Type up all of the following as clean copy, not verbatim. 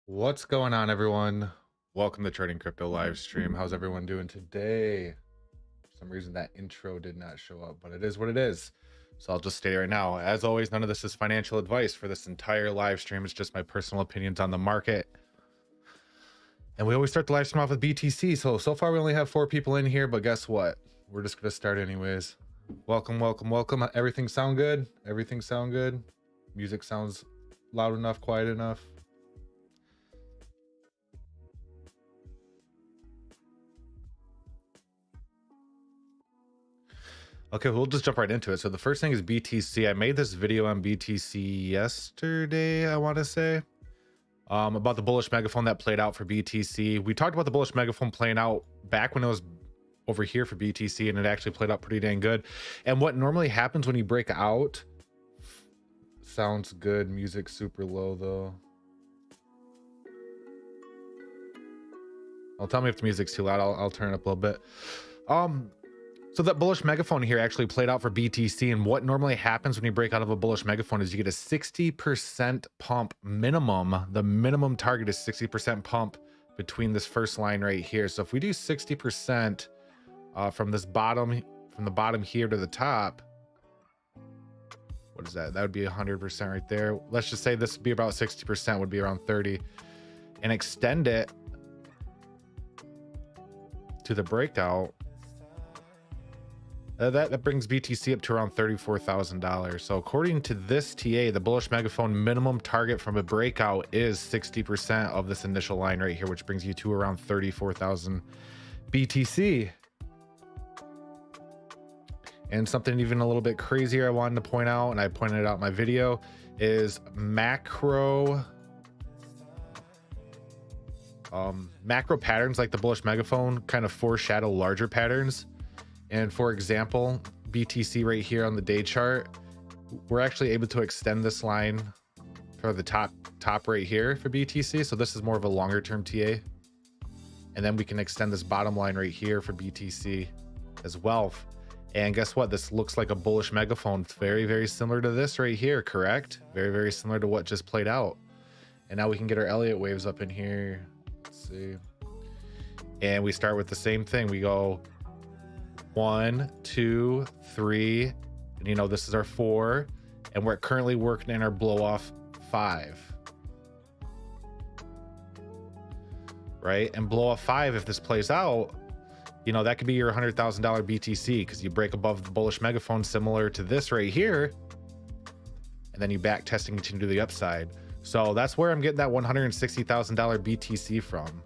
What's going on, everyone? Welcome to Trading Crypto live stream. How's everyone doing today? For some reason that intro did not show up, but it is what it is. So I'll just state it right now. As always, none of this is financial advice for this entire live stream. It's just my personal opinions on the market. And we always start the live stream off with BTC. So far we only have 4 people in here, but guess what? We're just gonna start anyways. Welcome, welcome, welcome. Everything sound good? Everything sound good? Music sounds loud enough, quiet enough? Okay, we'll just jump right into it. So the first thing is BTC. I made this video on BTC yesterday, I want to say, about the bullish megaphone that played out for BTC. We talked about the bullish megaphone playing out back when it was over here for BTC, and it actually played out pretty dang good. And what normally happens when you break out, sounds good. Music super low though. Tell me if the music's too loud. I'll turn it up a little bit. So that bullish megaphone here actually played out for BTC, and what normally happens when you break out of a bullish megaphone is you get a 60% pump minimum. The minimum target is 60% pump between this first line right here. So if we do 60% from the bottom here to the top, what is that? That would be 100% right there. Let's just say this would be about 60%, would be around 30, and extend it to the breakout. That brings BTC up to around $34,000. So according to this TA, the bullish megaphone minimum target from a breakout is 60% of this initial line right here, which brings you to around 34,000 BTC. And something even a little bit crazier I wanted to point out, and I pointed it out in my video, is macro patterns like the bullish megaphone kind of foreshadow larger patterns. And for example, BTC right here on the day chart, we're actually able to extend this line for the top right here for BTC. So this is more of a longer term TA. And then we can extend this bottom line right here for BTC as well. And guess what? This looks like a bullish megaphone. It's very, very similar to this right here, correct? Very, very similar to what just played out. And now we can get our Elliott waves up in here. Let's see. And we start with the same thing. We go 1, 2, 3, and you know this is our 4, and we're currently working in our blow off 5, right? And blow off 5, if this plays out, you know that could be your $100,000 BTC, because you break above the bullish megaphone similar to this right here, and then you back test and continue to the upside. So that's where I'm getting that $160,000 BTC from.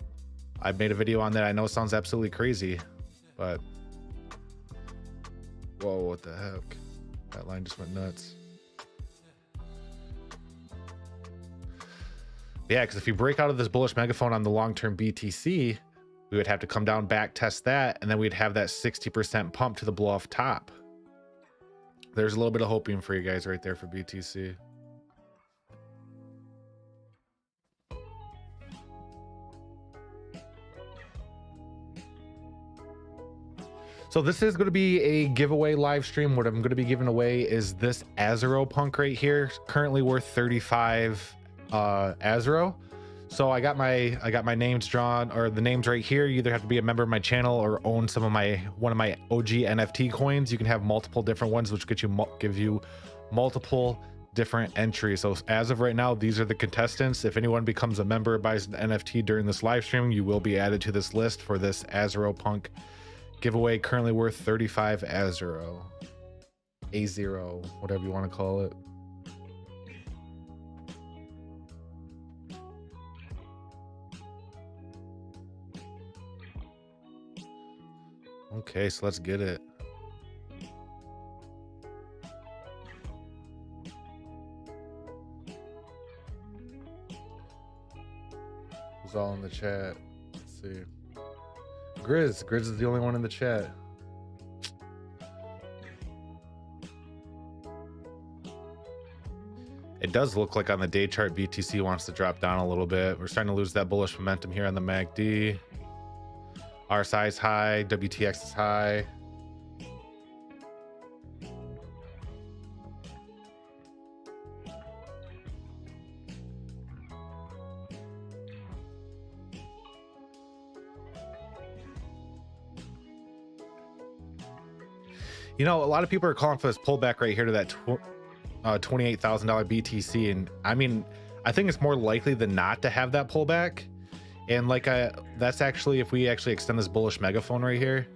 I've made a video on that. I know it sounds absolutely crazy, but whoa, what the heck? That line just went nuts. Yeah, because if you break out of this bullish megaphone on the long-term BTC, we would have to come down, back test that, and then we'd have that 60% pump to the blow off top. There's a little bit of hoping for you guys right there for BTC. So this is going to be a giveaway live stream. What I'm going to be giving away is this Azero punk right here, currently worth 35 Azero. So I got my names drawn, or the names right here. You either have to be a member of my channel or own one of my OG NFT coins. You can have multiple different ones, which give you multiple different entries. So as of right now, these are the contestants. If anyone becomes a member, buys an NFT during this live stream, you will be added to this list for this Azero punk giveaway, currently worth 35 Azero, whatever you want to call it. Okay, so let's get it. all in the chat? Let's see. Grizz is the only one in the chat. It does look like on the day chart BTC wants to drop down a little bit. We're starting to lose that bullish momentum here on the MACD. RSI is high, WTX is high. You know, a lot of people are calling for this pullback right here to that $28,000 BTC, and I mean, I think it's more likely than not to have that pullback. And like that's actually, if we actually extend this bullish megaphone right here,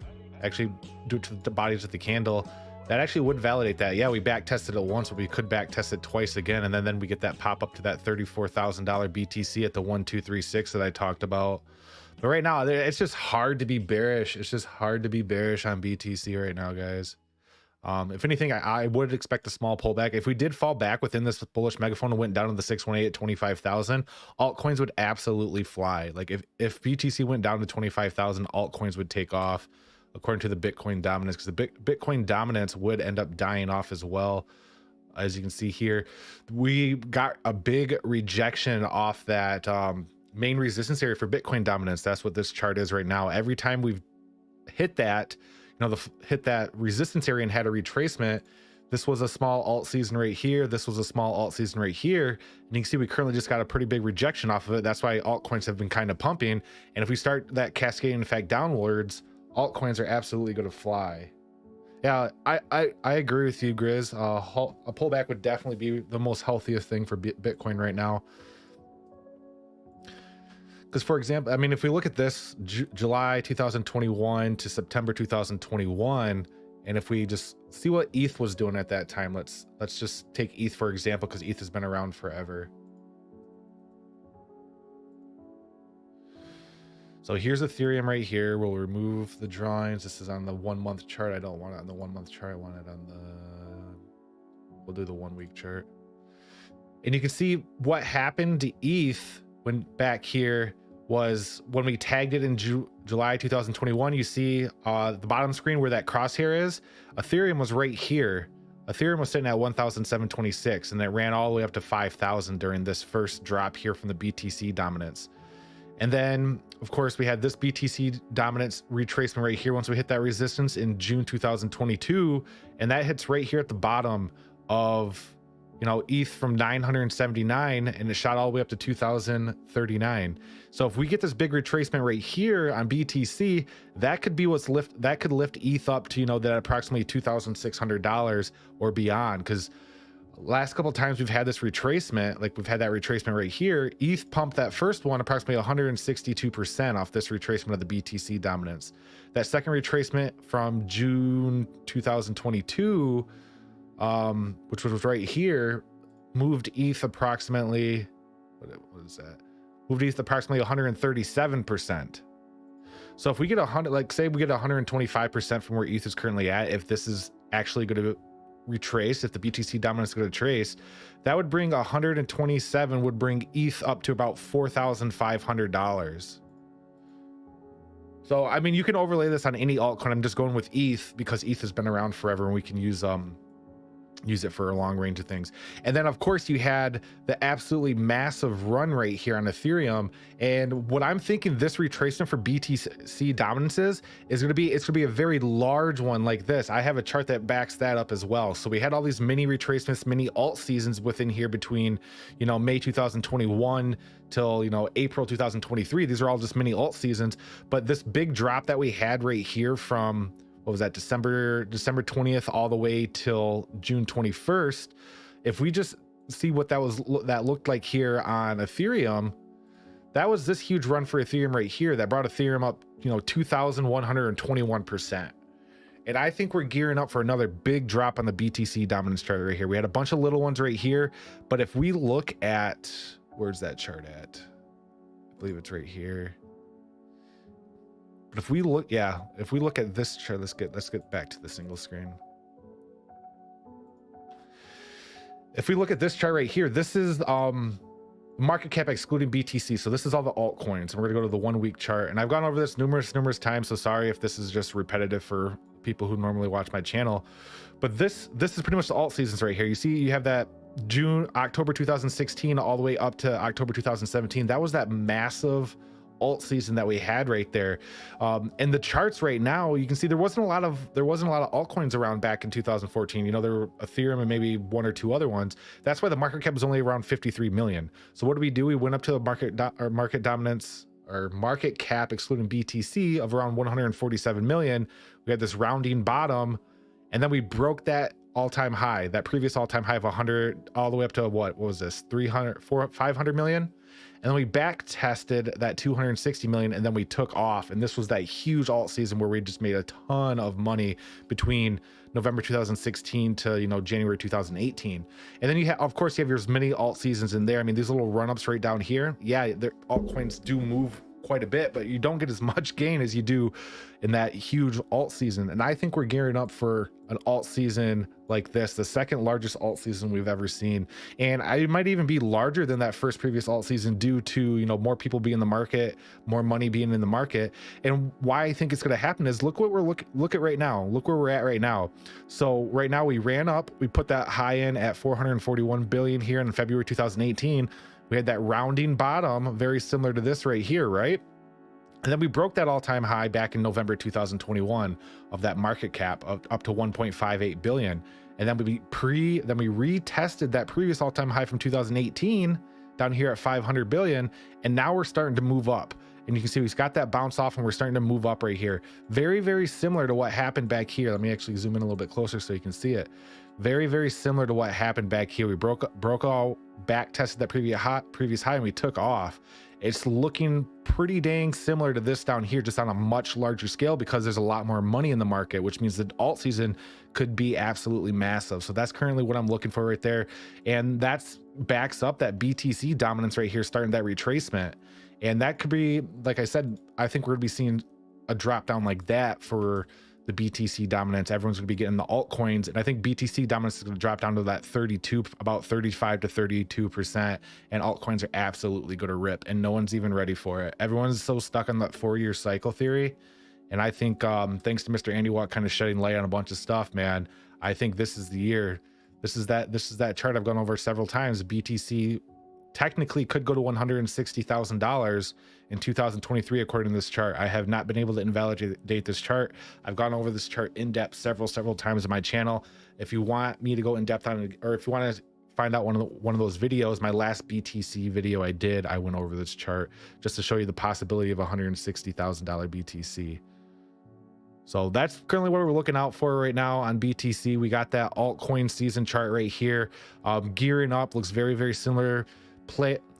actually due to the bodies of the candle, that actually would validate that. Yeah, we back tested it once, but we could back test it twice again, and then we get that pop up to that $34,000 BTC at the 1236 that I talked about. But right now, it's just hard to be bearish. It's just hard to be bearish on BTC right now, guys. If anything, I would expect a small pullback. If we did fall back within this bullish megaphone and went down to the 618 at 25,000, altcoins would absolutely fly. Like if BTC went down to 25,000, altcoins would take off according to the Bitcoin dominance, because the Bitcoin dominance would end up dying off as well. As you can see here, we got a big rejection off that main resistance area for Bitcoin dominance. That's what this chart is right now. Every time we've hit that, hit that resistance area and had a retracement, this was a small alt season right here, this was a small alt season right here, and you can see we currently just got a pretty big rejection off of it. That's why altcoins have been kind of pumping, and if we start that cascading effect downwards, altcoins are absolutely going to fly. Yeah, I agree with you, Grizz. A pullback would definitely be the most healthiest thing for Bitcoin right now. Because, for example, I mean, if we look at this July 2021 to September 2021, and if we just see what ETH was doing at that time, let's just take ETH for example, because ETH has been around forever. So here's Ethereum right here. We'll remove the drawings. This is on the 1 month chart. I don't want it on the 1 month chart. I want it on we'll do the 1 week chart. And you can see what happened to ETH when back here was when we tagged it in July 2021. You see the bottom screen where that crosshair is. Ethereum was right here. Ethereum was sitting at 1,726, and it ran all the way up to 5,000 during this first drop here from the BTC dominance. And then, of course, we had this BTC dominance retracement right here once we hit that resistance in June 2022, and that hits right here at the bottom of, you know, ETH from 979, and it shot all the way up to 2,039. So if we get this big retracement right here on BTC, that could be what's that could lift ETH up to, you know, that approximately $2,600 or beyond. Because last couple of times we've had this retracement, like we've had that retracement right here, ETH pumped that first one approximately 162% off this retracement of the BTC dominance. That second retracement from June 2022, which was right here, moved ETH approximately, what is that? Moved ETH approximately 137%. So if we get 100, like say we get 125% from where ETH is currently at, if this is actually going to retrace, if the BTC dominance is going to trace, that would bring 127 would bring ETH up to about $4,500. So I mean, you can overlay this on any altcoin. I'm just going with ETH because ETH has been around forever and we can use it for a long range of things. And then of course you had the absolutely massive run rate here on Ethereum. And what I'm thinking this retracement for BTC dominance is going to be, it's going to be a very large one like this. I have a chart that backs that up as well. So we had all these mini retracements, mini alt seasons within here between, you know, May 2021 till, you know, April 2023. These are all just mini alt seasons. But this big drop that we had right here from, what was that, December 20th all the way till June 21st. If we just see what that looked like here on Ethereum, that was this huge run for Ethereum right here that brought Ethereum up, you know, 2,121%. And I think we're gearing up for another big drop on the BTC dominance chart right here. We had a bunch of little ones right here, but if we look at, where's that chart at? I believe it's right here. But if we look, yeah, if we look at this chart, let's get back to the single screen. If we look at this chart right here, this is market cap excluding BTC. So this is all the altcoins, and we're gonna go to the 1 week chart. And I've gone over this numerous times, so sorry if this is just repetitive for people who normally watch my channel. But this is pretty much the alt seasons right here. You see, you have that October 2016 all the way up to October 2017. That was that massive alt season that we had right there. And the charts right now, you can see there wasn't a lot of altcoins around back in 2014. You know, there were Ethereum and maybe 1 or 2 other ones. That's why the market cap was only around 53 million. So what do? We went up to the market dominance, or market cap excluding BTC, of around 147 million. We had this rounding bottom, and then we broke that all-time high, that previous all-time high of 100, all the way up to what was this, 500 million. And then we back tested that 260 million, and then we took off. And this was that huge alt season where we just made a ton of money between November 2016 to, you know, January 2018. And then you have, of course, you have your mini alt seasons in there. I mean, these little run-ups right down here, yeah, their altcoins do move quite a bit, but you don't get as much gain as you do in that huge alt season. And I think we're gearing up for an alt season like this, the second largest alt season we've ever seen. And it might even be larger than that previous alt season due to, you know, more people being in the market, more money being in the market. And why I think it's going to happen is look at right now. Look where we're at right now. So right now we ran up, we put that high in at 441 billion here in February 2018. We had that rounding bottom, very similar to this right here, right? And then we broke that all-time high back in November 2021 of that market cap of up to 1.58 billion. And then we retested that previous all-time high from 2018 down here at 500 billion. And now we're starting to move up. And you can see we've got that bounce off, and we're starting to move up right here. Very, very similar to what happened back here. Let me actually zoom in a little bit closer so you can see it. Very, very similar to what happened back here. We broke all, back tested that previous high, and we took off. It's looking pretty dang similar to this down here, just on a much larger scale, because there's a lot more money in the market, which means the alt season could be absolutely massive. So that's currently what I'm looking for right there. And that's backs up that BTC dominance right here, starting that retracement. And that could be, like I said, I think we're gonna be seeing a drop down like that for the BTC dominance. Everyone's gonna be getting the altcoins, and I think BTC dominance is gonna drop down to that 32, about 35 to 32%, and altcoins are absolutely gonna rip, and no one's even ready for it. Everyone's so stuck on that 4-year cycle theory, and I think thanks to Mr. Andy Watt kind of shedding light on a bunch of stuff, man, I think this is the year. This is that chart I've gone over several times. BTC technically could go to $160,000 in 2023 according to this chart. I have not been able to invalidate this chart. I've gone over this chart in depth several times on my channel. If you want me to go in depth on it, or if you want to find out one of those videos, my last BTC video I went over this chart just to show you the possibility of $160,000 BTC. So that's currently what we're looking out for right now on BTC. We got that altcoin season chart right here. Gearing up, looks very, very similar.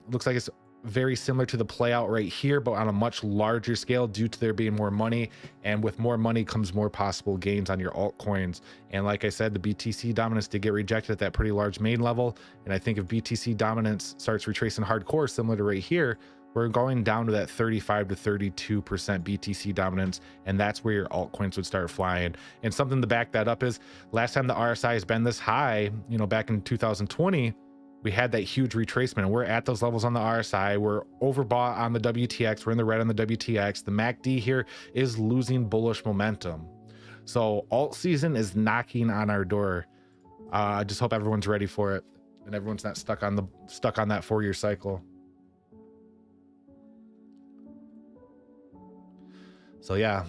Looks like it's very similar to the play out right here, but on a much larger scale due to there being more money, and with more money comes more possible gains on your altcoins. And like I said, the BTC dominance did get rejected at that pretty large main level, and I think if BTC dominance starts retracing hardcore similar to right here, we're going down to that 35 to 32% BTC dominance, and that's where your altcoins would start flying. And something to back that up is last time the RSI has been this high, you know, back in 2020, we had that huge retracement, and we're at those levels on the RSI. We're overbought on the WTX. We're in the red on the WTX. The MACD here is losing bullish momentum. So alt season is knocking on our door. I just hope everyone's ready for it, and everyone's not stuck on that 4-year cycle. So yeah,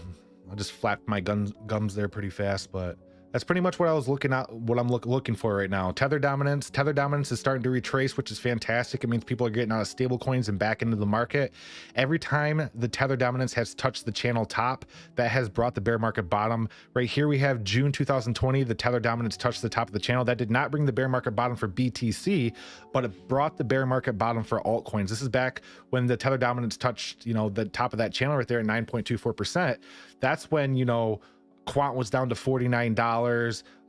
I just flapped my gums there pretty fast, but that's pretty much what I was looking at, what I'm looking for right now. Tether dominance is starting to retrace, which is fantastic. It means people are getting out of stable coins and back into the market. Every time the tether dominance has touched the channel top, that has brought the bear market bottom. Right here we have June 2020, the tether dominance touched the top of the channel. That did not bring the bear market bottom for BTC, but it brought the bear market bottom for altcoins. This is back when the tether dominance touched, you know, the top of that channel right there at 9.24%. That's when, you know, Quant was down to $49.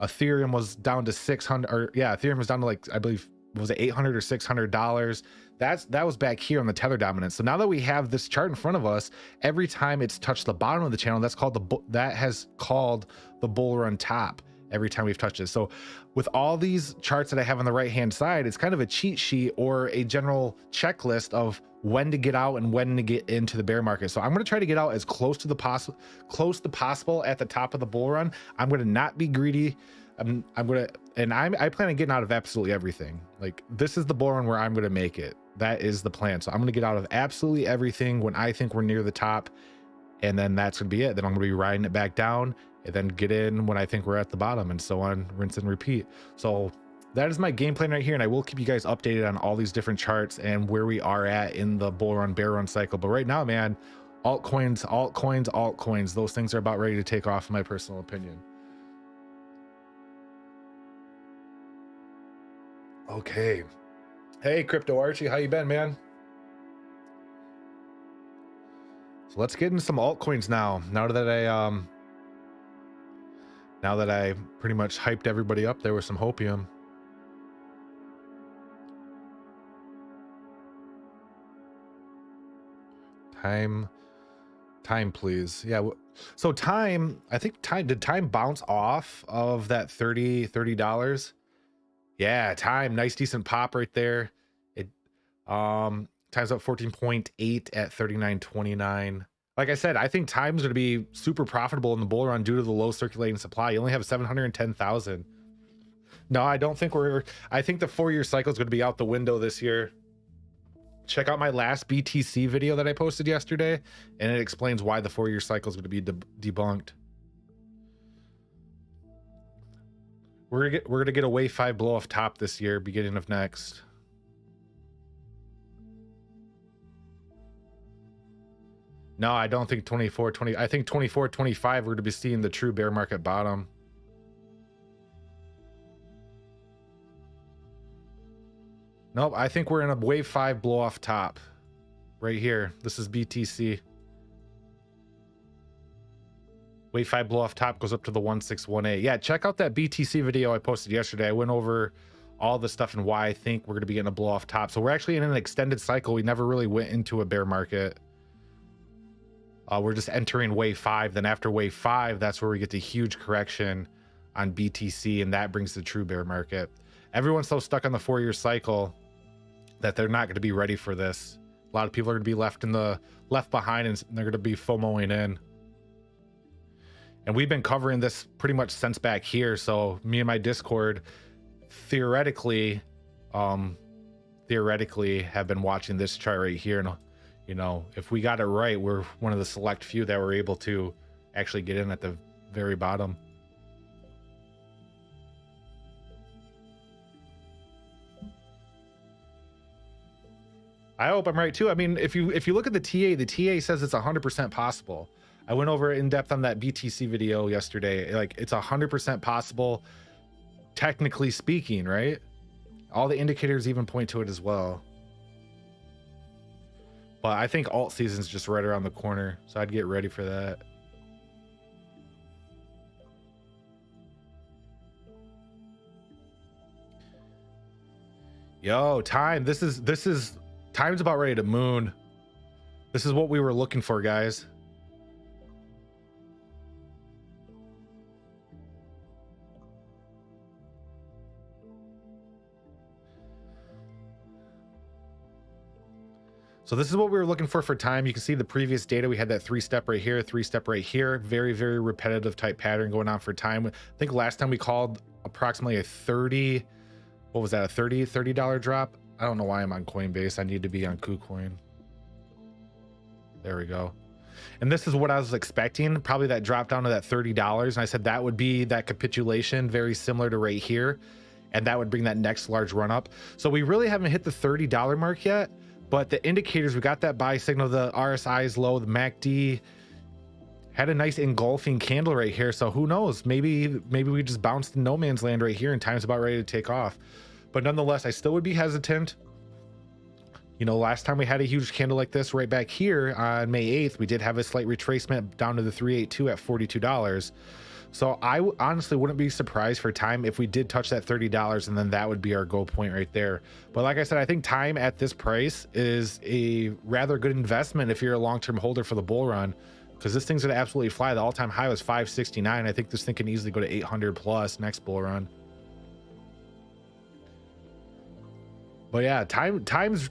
Ethereum was down to 600, or yeah, Ethereum was down to, like, I believe, was it $800 or $600? That was back here on the tether dominance. So now that we have this chart in front of us, every time it's touched the bottom of the channel, that has called the bull run top. every time we've touched it. So with all these charts that I have on the right hand side, it's kind of a cheat sheet or a general checklist of when to get out and when to get into the bear market. So I'm going to try to get out as close to possible at the top of the bull run. I'm going to not be greedy. I plan on getting out of absolutely everything. Like, this is the bull run where I'm going to make it. That is the plan. So I'm going to get out of absolutely everything when I think we're near the top, and then that's going to be it. Then I'm going to be riding it back down and then get in when I think we're at the bottom, and so on, rinse and repeat. So that is my game plan right here, and I will keep you guys updated on all these different charts and where we are at in the bull run, bear run cycle. But right now, man, altcoins, those things are about ready to take off, in my personal opinion. Okay. Hey, Crypto Archie, how you been, man? So let's get into some altcoins now. Now that I pretty much hyped everybody up there with some hopium. Time, please. Yeah. So I think did time bounce off of that $30? Yeah, nice decent pop right there. It time's up 14.8 at 39.29. Like I said, I think time's going to be super profitable in the bull run due to the low circulating supply. You only have 710,000. No, I don't think I think the 4-year cycle is going to be out the window this year. Check out my last BTC video that I posted yesterday, and it explains why the 4-year cycle is going to be debunked. We're gonna get a wave 5 blow off top this year, beginning of next. No, I don't think 24-20. I think 24-25 we're going to be seeing the true bear market bottom. Nope, I think we're in a wave 5 blow off top right here. This is BTC. Wave 5 blow off top goes up to the 1618. Yeah, check out that BTC video I posted yesterday. I went over all the stuff and why I think we're going to be getting a blow off top. So we're actually in an extended cycle. We never really went into a bear market. We're just entering wave 5. Then after wave 5, that's where we get the huge correction on BTC, and that brings the true bear market. Everyone's so stuck on the 4-year cycle that they're not going to be ready for this. A lot of people are going to be left behind, and they're going to be FOMOing in. And we've been covering this pretty much since back here. So me and my Discord theoretically have been watching this chart right here. And, you know, if we got it right, we're one of the select few that were able to actually get in at the very bottom. I hope I'm right too. I mean, if you look at the TA says it's 100% possible. I went over in depth on that BTC video yesterday. Like, it's 100% possible, technically speaking, right? All the indicators even point to it as well. But I think alt season's just right around the corner, so I'd get ready for that. Yo, time. This is time's about ready to moon. This is what we were looking for, guys. So this is what we were looking for time. You can see the previous data. We had that 3-step right here, 3-step right here. Very, very repetitive type pattern going on for time. I think last time we called approximately a 30, what was that, a $30 drop? I don't know why I'm on Coinbase. I need to be on KuCoin. There we go. And this is what I was expecting, probably that drop down to that $30. And I said that would be that capitulation, very similar to right here. And that would bring that next large run up. So we really haven't hit the $30 mark yet. But the indicators, we got that buy signal, the RSI is low, the MACD had a nice engulfing candle right here. So who knows? Maybe we just bounced in no man's land right here and time's about ready to take off. But nonetheless, I still would be hesitant. You know, last time we had a huge candle like this right back here on May 8th, we did have a slight retracement down to the 382 at $42. So I honestly wouldn't be surprised for time if we did touch that $30, and then that would be our go point right there. But like I said, I think time at this price is a rather good investment if you're a long-term holder for the bull run. because this thing's gonna absolutely fly. The all-time high was 569. I think this thing can easily go to 800 plus next bull run. But yeah, time's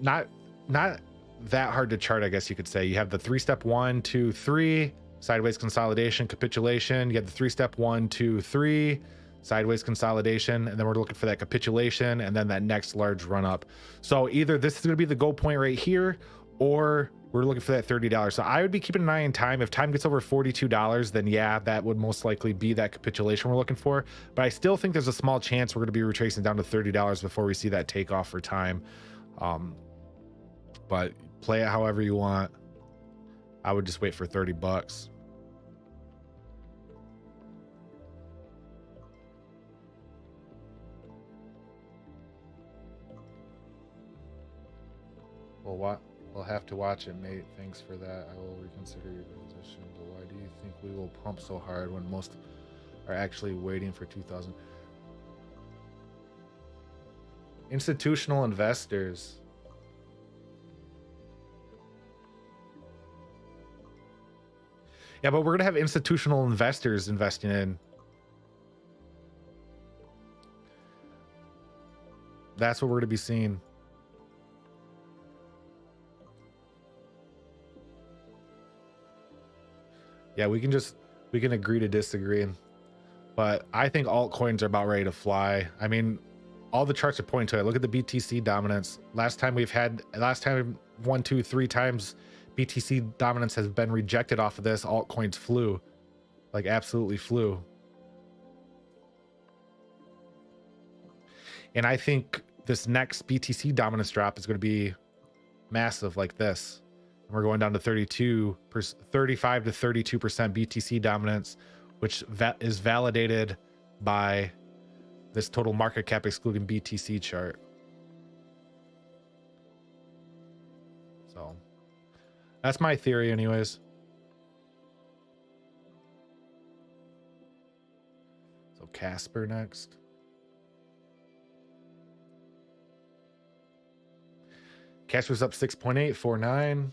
not that hard to chart, I guess you could say. You have the 3-step 1, 2, 3 sideways consolidation, capitulation. You have the 3-step 1, 2, 3 sideways consolidation, and then we're looking for that capitulation and then that next large run up. So either this is going to be the go point right here, or we're looking for that $30. So I would be keeping an eye on time. If time gets over $42, then yeah, that would most likely be that capitulation we're looking for. But I still think there's a small chance we're going to be retracing down to $30 before we see that takeoff for time. But play it however you want. I would just wait for 30 bucks. Well, what? We'll have to watch it, mate. Thanks for that. I will reconsider your position. But why do you think we will pump so hard when most are actually waiting for 2000? Institutional investors. Yeah, but we're gonna have institutional investors investing in. That's what we're gonna be seeing. Yeah, we can agree to disagree. But I think altcoins are about ready to fly. I mean, all the charts are pointing to it. Look at the BTC dominance. Last time 1, 2, 3 times BTC dominance has been rejected off of this, altcoins flew. Like absolutely flew. And I think this next BTC dominance drop is going to be massive like this. We're going down to 35 to 32% BTC dominance, which is validated by this total market cap excluding BTC chart. So that's my theory anyways. So Casper next. Casper's up 6.849.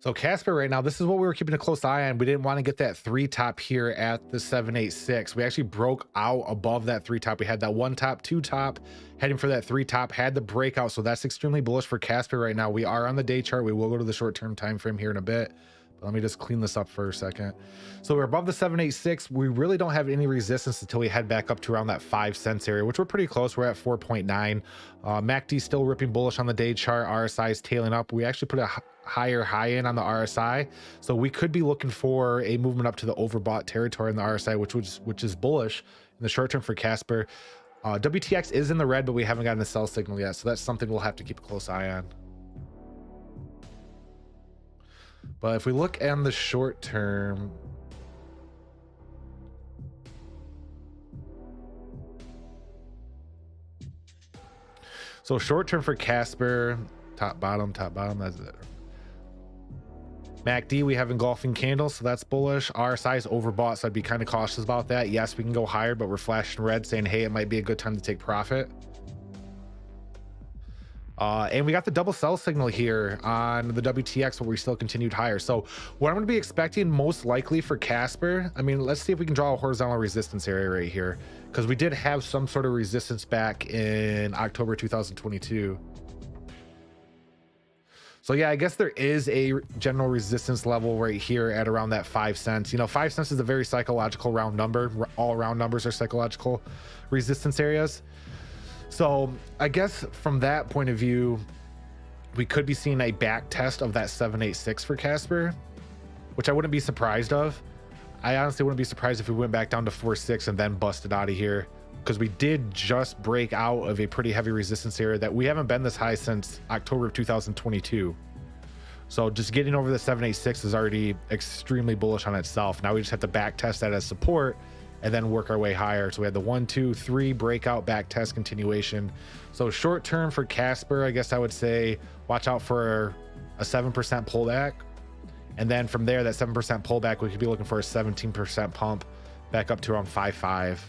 So Casper right now, this is what we were keeping a close eye on. We didn't want to get that 3 top here at the 786. We actually broke out above that 3 top. We had that 1 top, 2 top, heading for that 3 top, had the breakout. So that's extremely bullish for Casper right now. We are on the day chart. We will go to the short-term time frame here in a bit. But let me just clean this up for a second. So we're above the 786. We really don't have any resistance until we head back up to around that 5 cents area, which we're pretty close. We're at 4.9. MACD still ripping bullish on the day chart. RSI is tailing up. We actually put a higher high in on the RSI, so we could be looking for a movement up to the overbought territory in the RSI, which is bullish in the short term for Casper. WTX is in the red, but we haven't gotten a sell signal yet, so that's something we'll have to keep a close eye on. But if we look at the short term, so short term for Casper, top bottom, that's it. MACD, we have engulfing candles, so that's bullish. RSI is overbought, so I'd be kind of cautious about that. Yes, we can go higher, but we're flashing red saying, hey, it might be a good time to take profit. And we got the double sell signal here on the WTX, but we still continued higher. So what I'm going to be expecting most likely for Casper, I mean, let's see if we can draw a horizontal resistance area right here, because we did have some sort of resistance back in October 2022. So yeah, I guess there is a general resistance level right here at around that 5 cents. You know, 5 cents is a very psychological round number. All round numbers are psychological resistance areas. So I guess from that point of view, we could be seeing a back test of that 786 for Casper, which I wouldn't be surprised of. I honestly wouldn't be surprised if we went back down to 4.6 and then busted out of here, because we did just break out of a pretty heavy resistance area that we haven't been this high since October of 2022. So just getting over the 786 is already extremely bullish on itself. Now we just have to back test that as support and then work our way higher. So we had the 1, 2, 3 breakout, back test, continuation. So short term for Casper, I guess I would say watch out for a 7% pullback, and then from there, that 7% pullback, we could be looking for a 17% pump back up to around 5.5.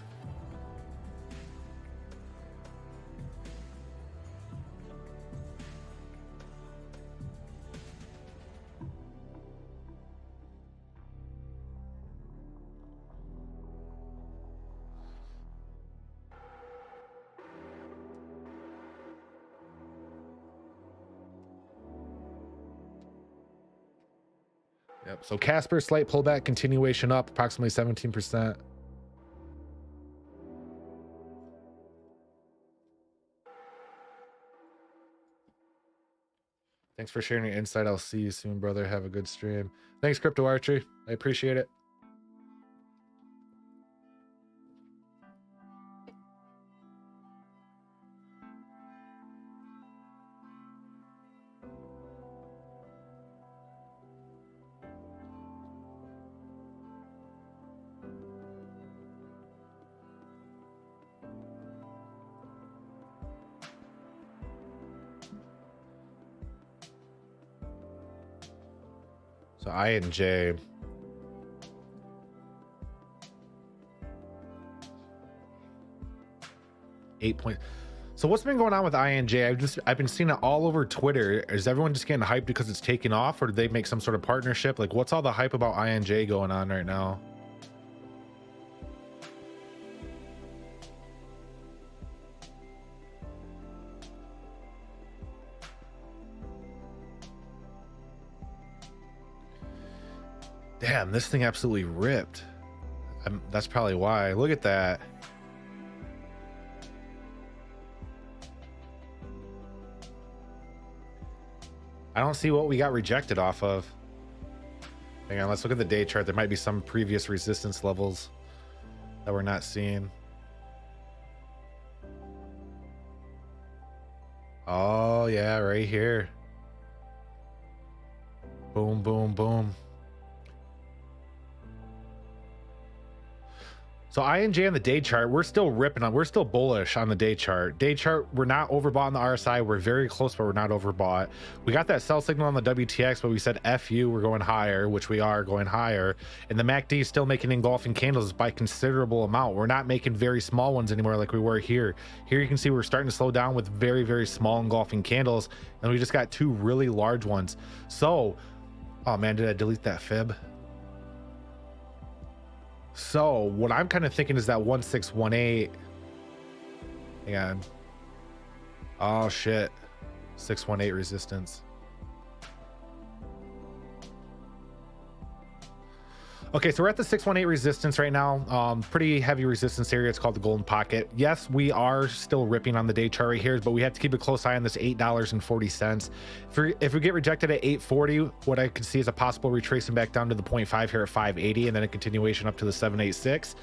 Yep. So Casper, slight pullback, continuation up, approximately 17%. Thanks for sharing your insight. I'll see you soon, brother. Have a good stream. Thanks, Crypto Archery. I appreciate it. So I and J. So what's been going on with INJ? I've been seeing it all over Twitter. Is everyone just getting hyped because it's taking off, or did they make some sort of partnership? Like, what's all the hype about INJ going on right now? Damn, this thing absolutely ripped. That's probably why. Look at that. I don't see what we got rejected off of. Hang on, let's look at the day chart. There might be some previous resistance levels that we're not seeing. Oh yeah, right here. Boom, boom, boom. So INJ on the day chart, we're still ripping on, we're still bullish on the day chart. Day chart, we're not overbought on the RSI. We're very close, but we're not overbought. We got that sell signal on the WTX, but we said F you, we're going higher, which we are going higher. And the MACD is still making engulfing candles by considerable amount. We're not making very small ones anymore like we were here. Here you can see we're starting to slow down with very, very small engulfing candles. And we just got two really large ones. So, oh man, did I delete that fib? So what I'm kind of thinking is that 1618. Hang on. Oh shit. 618 resistance. Okay, so we're at the 618 resistance right now. Pretty heavy resistance area. It's called the golden pocket. Yes, we are still ripping on the day chart right here, but we have to keep a close eye on this $8.40. If we get rejected at 8.40, what I could see is a possible retracing back down to the 0.5 here at 580, and then a continuation up to the 786.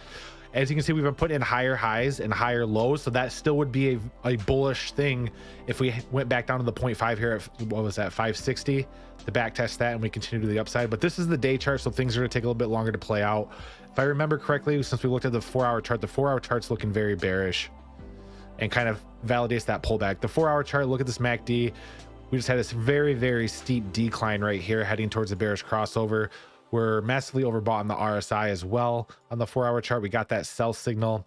As you can see, we've been putting in higher highs and higher lows, so that still would be a bullish thing if we went back down to the 0.5 here at, what was that, 560, to back test that and we continue to the upside. But this is the day chart, so things are going to take a little bit longer to play out. If I remember correctly, since we looked at the 4-hour chart, the 4-hour chart's looking very bearish and kind of validates that pullback. The 4-hour chart, look at this MACD. We just had this very, very steep decline right here heading towards the bearish crossover. We're massively overbought on the RSI as well. On the 4-hour chart, we got that sell signal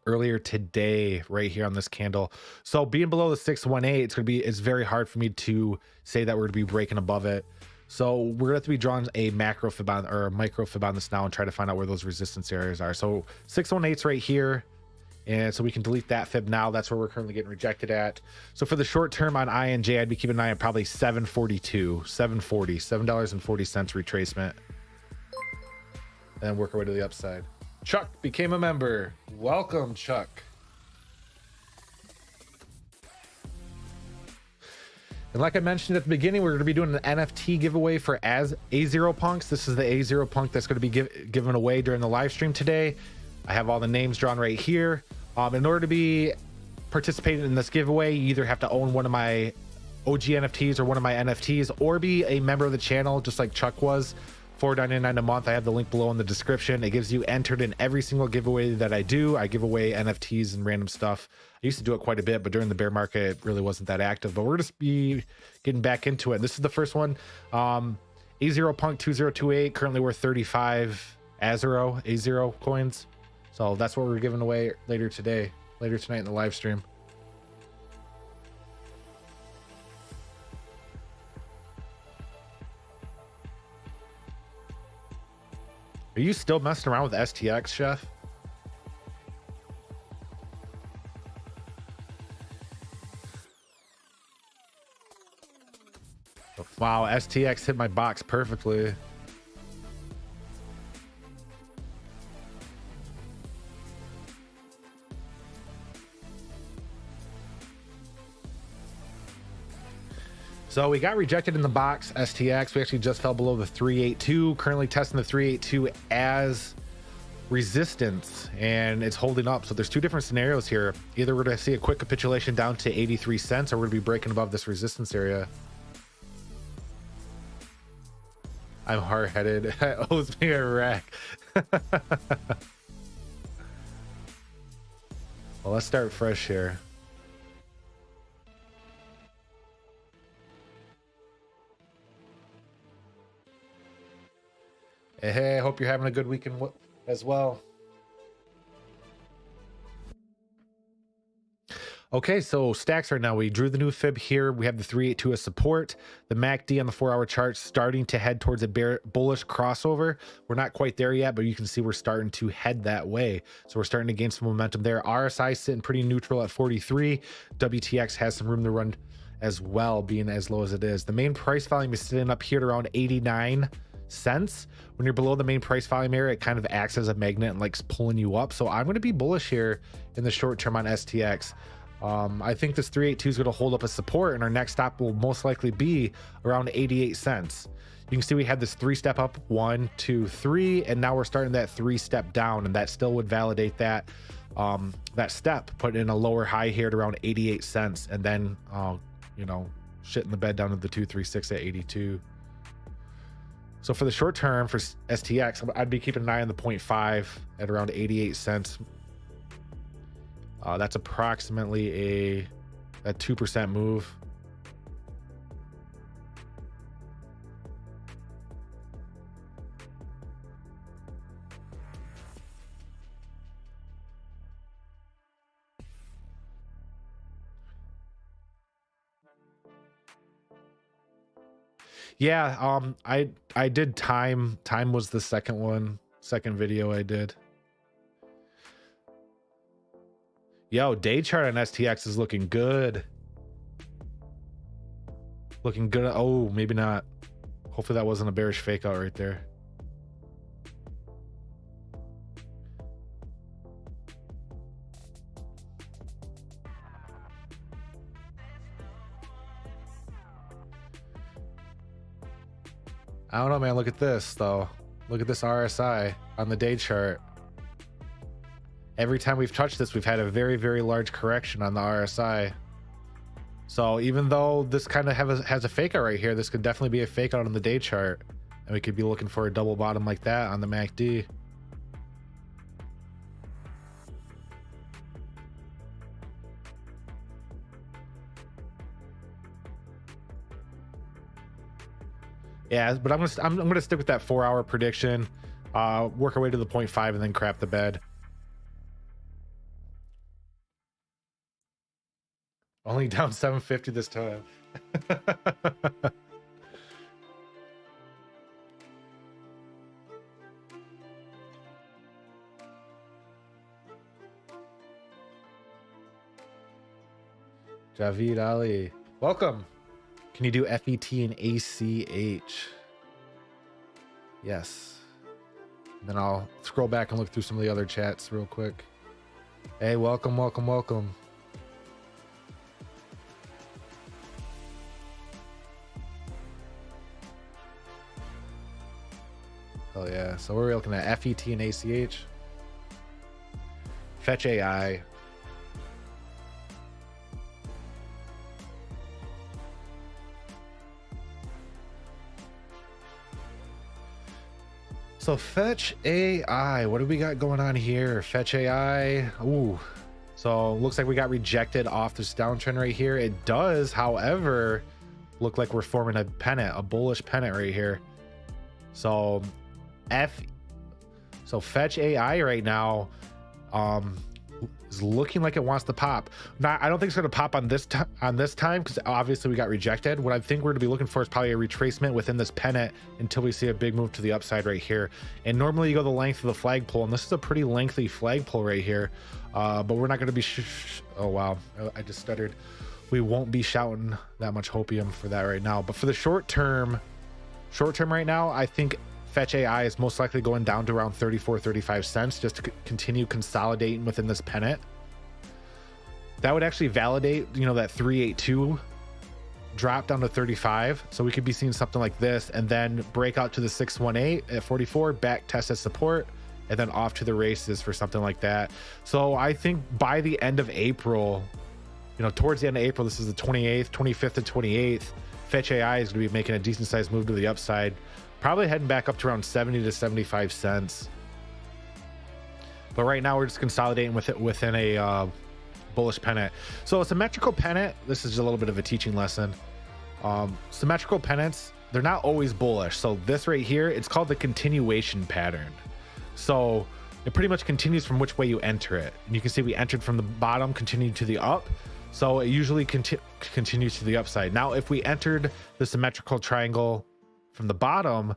earlier today right here on this candle. So being below the 618, it's very hard for me to say that we're going to be breaking above it. So we're going to have to be drawing a macro fib on, or a micro fib on this now, and try to find out where those resistance areas are. So 618's right here. And so we can delete that fib now. That's where we're currently getting rejected at. So for the short term on INJ, I'd be keeping an eye on probably 742, 740, $7.40 retracement. And work our way to the upside. Chuck became a member. Welcome, Chuck. And like I mentioned at the beginning, we're going to be doing an NFT giveaway for Azero punks. This is the Azero punk that's going to be given away during the live stream today. I have all the names drawn right here. In order to be participating in this giveaway, you either have to own one of my OG NFTs or one of my NFTs, or be a member of the channel, just like Chuck was. $4.99 a month. I have the link below in the description. It gives you entered in every single giveaway that I do. I give away NFTs and random stuff. I used to do it quite a bit, but during the bear market, it really wasn't that active. But we're just be getting back into it. This is the first one. Azero Punk 2028, currently worth 35 Azero coins. So that's what we're giving away later tonight in the live stream. Are you still messing around with STX, Chef? Wow, STX hit my box perfectly. So we got rejected in the box, STX. We actually just fell below the 382. Currently testing the 382 as resistance, and it's holding up. So there's two different scenarios here. Either we're going to see a quick capitulation down to 83 cents, or we're going to be breaking above this resistance area. I'm hard-headed. It owes me a wreck. Well, let's start fresh here. Hey, I hope you're having a good weekend as well. Okay, so stacks right now. We drew the new fib here. We have the 382 as support. The MACD on the 4-hour chart starting to head towards a bullish crossover. We're not quite there yet, but you can see we're starting to head that way. So we're starting to gain some momentum there. RSI sitting pretty neutral at 43. WTX has some room to run as well, being as low as it is. The main price volume is sitting up here at around 89 cents. When you're below the main price volume area, it kind of acts as a magnet and likes pulling you up. So I'm going to be bullish here in the short term on STX. I think this 382 is going to hold up as support, and our next stop will most likely be around 88 cents. You can see we had this 3-step up, 1, 2, 3, and now we're starting that 3-step down, and that still would validate that that step, put in a lower high here at around 88 cents, and then you know, shit in the bed down to the 236 at 82. So for the short term for STX, I'd be keeping an eye on the 0.5 at around 88 cents. That's approximately a 2% move. Yeah, I did time. Time was the second video I did. Yo, day chart on STX is looking good. Looking good. Oh, maybe not. Hopefully that wasn't a bearish fake out right there. I don't know, man. Look at this, though. Look at this RSI on the day chart. Every time we've touched this, we've had a very, very large correction on the RSI. So even though this kind of has a fake out right here, this could definitely be a fake out on the day chart. And we could be looking for a double bottom like that on the MACD. Yeah, but I'm gonna stick with that 4-hour prediction. Work our way to the 0.5 and then crap the bed. Only down 750 this time. Javid Ali, welcome. Can you do FET and ACH? Yes. Then I'll scroll back and look through some of the other chats real quick. Hey, welcome, welcome, welcome. Oh yeah, so we're looking at FET and ACH. Fetch AI. So Fetch AI, what do we got going on here? Fetch AI, ooh. So looks like we got rejected off this downtrend right here. It does, however, look like we're forming a pennant, a bullish pennant right here. So Fetch AI right now is looking like it wants to pop. Now, I don't think it's going to pop on this time because obviously we got rejected. What I think we're going to be looking for is probably a retracement within this pennant until we see a big move to the upside right here. And normally you go the length of the flagpole, and this is a pretty lengthy flagpole right here. But we're not going to be oh wow, I just stuttered. We won't be shouting that much hopium for that right now. But for the short term right now, I think Fetch AI is most likely going down to around 34-35 cents just to continue consolidating within this pennant. That would actually validate, you know, that 382 drop down to 35. So we could be seeing something like this and then break out to the 618 at 44, back test as support, and then off to the races for something like that. So I think by the end of April, you know, towards the end of April, this is the 28th, 25th, and 28th, Fetch AI is going to be making a decent sized move to the upside, probably heading back up to around 70 to 75 cents. But right now we're just consolidating with it within a bullish pennant. So a symmetrical pennant, this is a little bit of a teaching lesson. Symmetrical pennants, they're not always bullish. So this right here, it's called the continuation pattern. So it pretty much continues from which way you enter it. And you can see we entered from the bottom, continued to the up. So it usually continues to the upside. Now, if we entered the symmetrical triangle from the bottom,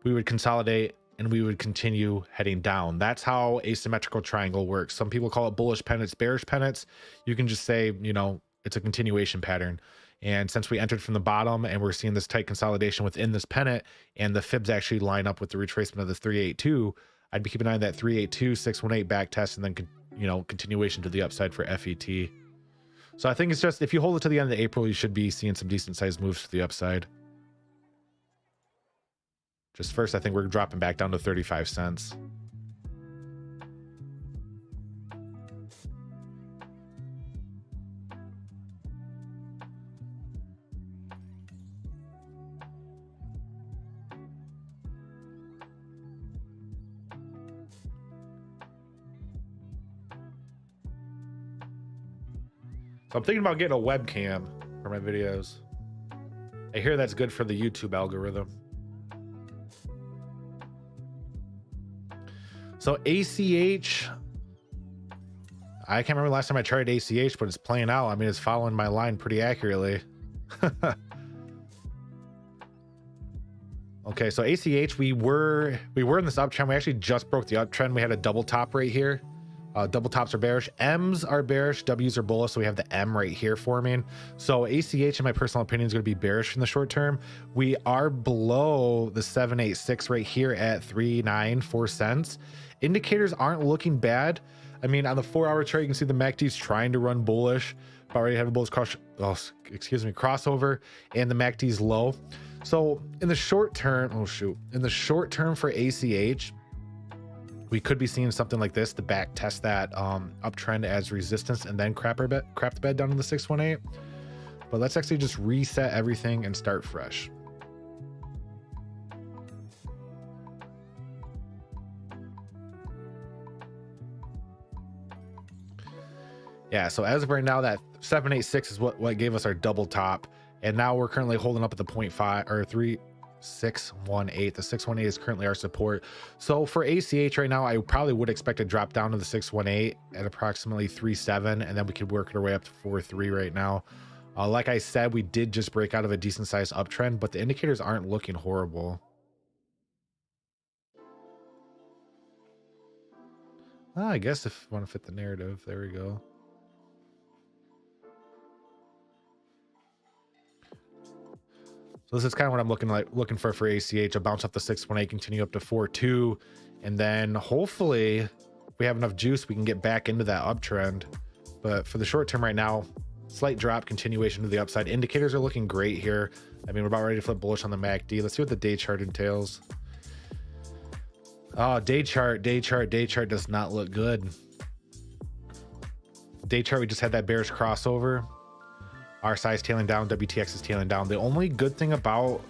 we would consolidate and we would continue heading down. That's how a symmetrical triangle works. Some people call it bullish pennants, bearish pennants. You can just say, you know, it's a continuation pattern. And since we entered from the bottom and we're seeing this tight consolidation within this pennant and the fibs actually line up with the retracement of the 382, I'd be keeping an eye on that 382, 618 back test, and then, you know, continuation to the upside for FET. So I think it's just, if you hold it to the end of April, you should be seeing some decent sized moves to the upside. Just first, I think we're dropping back down to 35 cents. So I'm thinking about getting a webcam for my videos. I hear that's good for the YouTube algorithm. So ACH, I can't remember the last time I tried ACH, but it's playing out. I mean, it's following my line pretty accurately. Okay, so ACH, we were in this uptrend. We actually just broke the uptrend. We had a double top right here. Double tops are bearish, M's are bearish, W's are bullish, so we have the M right here forming. So ACH, in my personal opinion, is going to be bearish in the short term. We are below the 786 right here at 394 cents. Indicators aren't looking bad. I mean, on the 4-hour chart, you can see the MACD's trying to run bullish, but already have a bullish crossover, and the MACD's low. So in the short term, in the short term for ACH, we could be seeing something like this to back test that uptrend as resistance and then crap the bed down to the 618. But let's actually just reset everything and start fresh. Yeah, so as of right now, that 786 is what gave us our double top. And now we're currently holding up at the 0.5 or 3.618. The 618 is currently our support. So for ACH right now, I probably would expect to drop down to the 618 at approximately 3.7, and then we could work our way up to 4.3 right now. Like I said, we did just break out of a decent sized uptrend, but the indicators aren't looking horrible. I guess if you want to fit the narrative, there we go. So this is kind of what I'm looking for ACH. A bounce off the 618, continue up to 4.2, and then hopefully if we have enough juice, we can get back into that uptrend. But for the short term right now, slight drop, continuation to the upside. Indicators are looking great here. I mean, we're about ready to flip bullish on the MACD. Let's see what the day chart entails. Oh, day chart does not look good. Day chart, we just had that bearish crossover. RSI is tailing down, WTX is tailing down. The only good thing about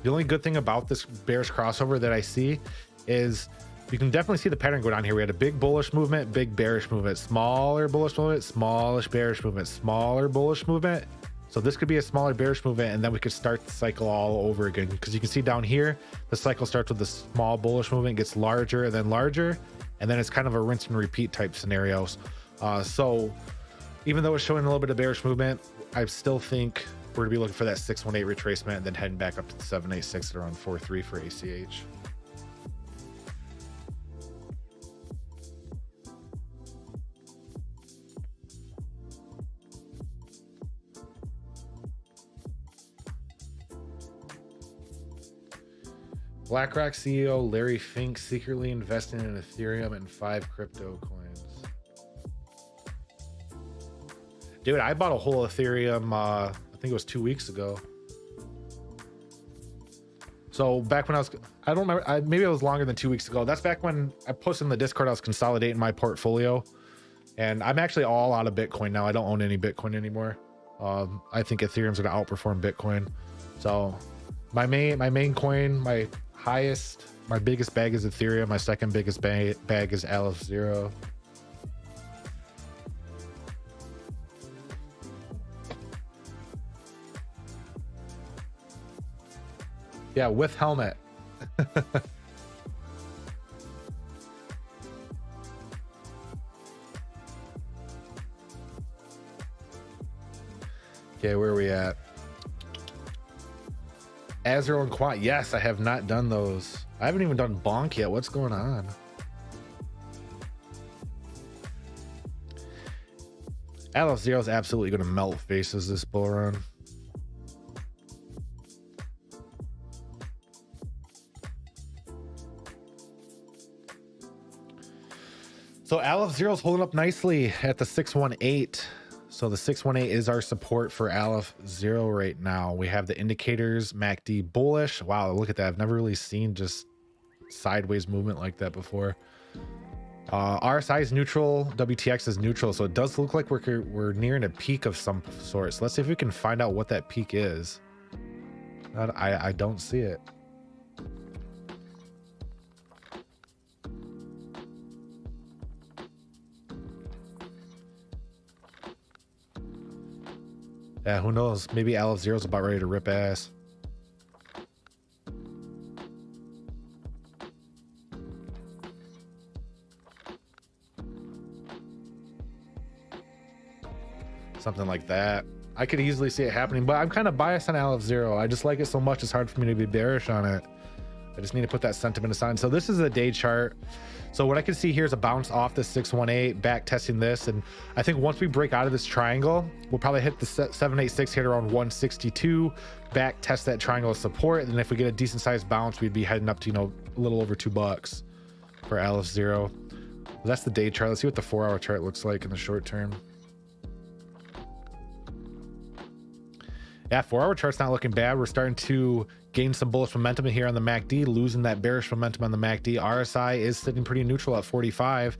The only good thing about this bearish crossover that I see is you can definitely see the pattern go down here. We had a big bullish movement, big bearish movement, smaller bullish movement, smallish bearish movement, smaller bullish movement. So this could be a smaller bearish movement, and then we could start the cycle all over again, because you can see down here the cycle starts with a small bullish movement, gets larger and then larger, and then it's kind of a rinse and repeat type scenarios. So even though it's showing a little bit of bearish movement, I still think we're gonna be looking for that 618 retracement and then heading back up to the 786 at around 4.3 for ACH. BlackRock CEO Larry Fink secretly investing in Ethereum and 5 crypto coins. Dude, I bought a whole Ethereum, I think it was 2 weeks ago. So back when I don't remember, maybe it was longer than 2 weeks ago. That's back when I posted in the Discord, I was consolidating my portfolio. And I'm actually all out of Bitcoin now. I don't own any Bitcoin anymore. I think Ethereum's gonna outperform Bitcoin. So my main coin, my biggest bag is Ethereum. My second biggest bag is Azero. Yeah, with helmet. Okay, where are we at? Azero and Quant. Yes, I have not done those. I haven't even done Bonk yet. What's going on? Azero is absolutely going to melt faces this bull run. So Azero is holding up nicely at the 618. So the 618 is our support for Azero right now. We have the indicators, MACD bullish. Wow, look at that. I've never really seen just sideways movement like that before. RSI is neutral, WTX is neutral. So it does look like we're nearing a peak of some sort. So let's see if we can find out what that peak is. I don't see it. Yeah, who knows? Maybe Azero's about ready to rip ass. Something like that. I could easily see it happening, but I'm kind of biased on Azero. I just like it so much, it's hard for me to be bearish on it. I just need to put that sentiment aside. So this is a day chart. So what I can see here is a bounce off the 618, back testing this. And I think once we break out of this triangle, we'll probably hit the 786 here around 162, back test that triangle of support. And then if we get a decent sized bounce, we'd be heading up to, a little over $2 for Azero. That's the day chart. Let's see what the 4-hour chart looks like in the short term. Yeah, 4-hour chart's not looking bad. We're starting to gain some bullish momentum here on the MACD, losing that bearish momentum on the MACD. RSI is sitting pretty neutral at 45,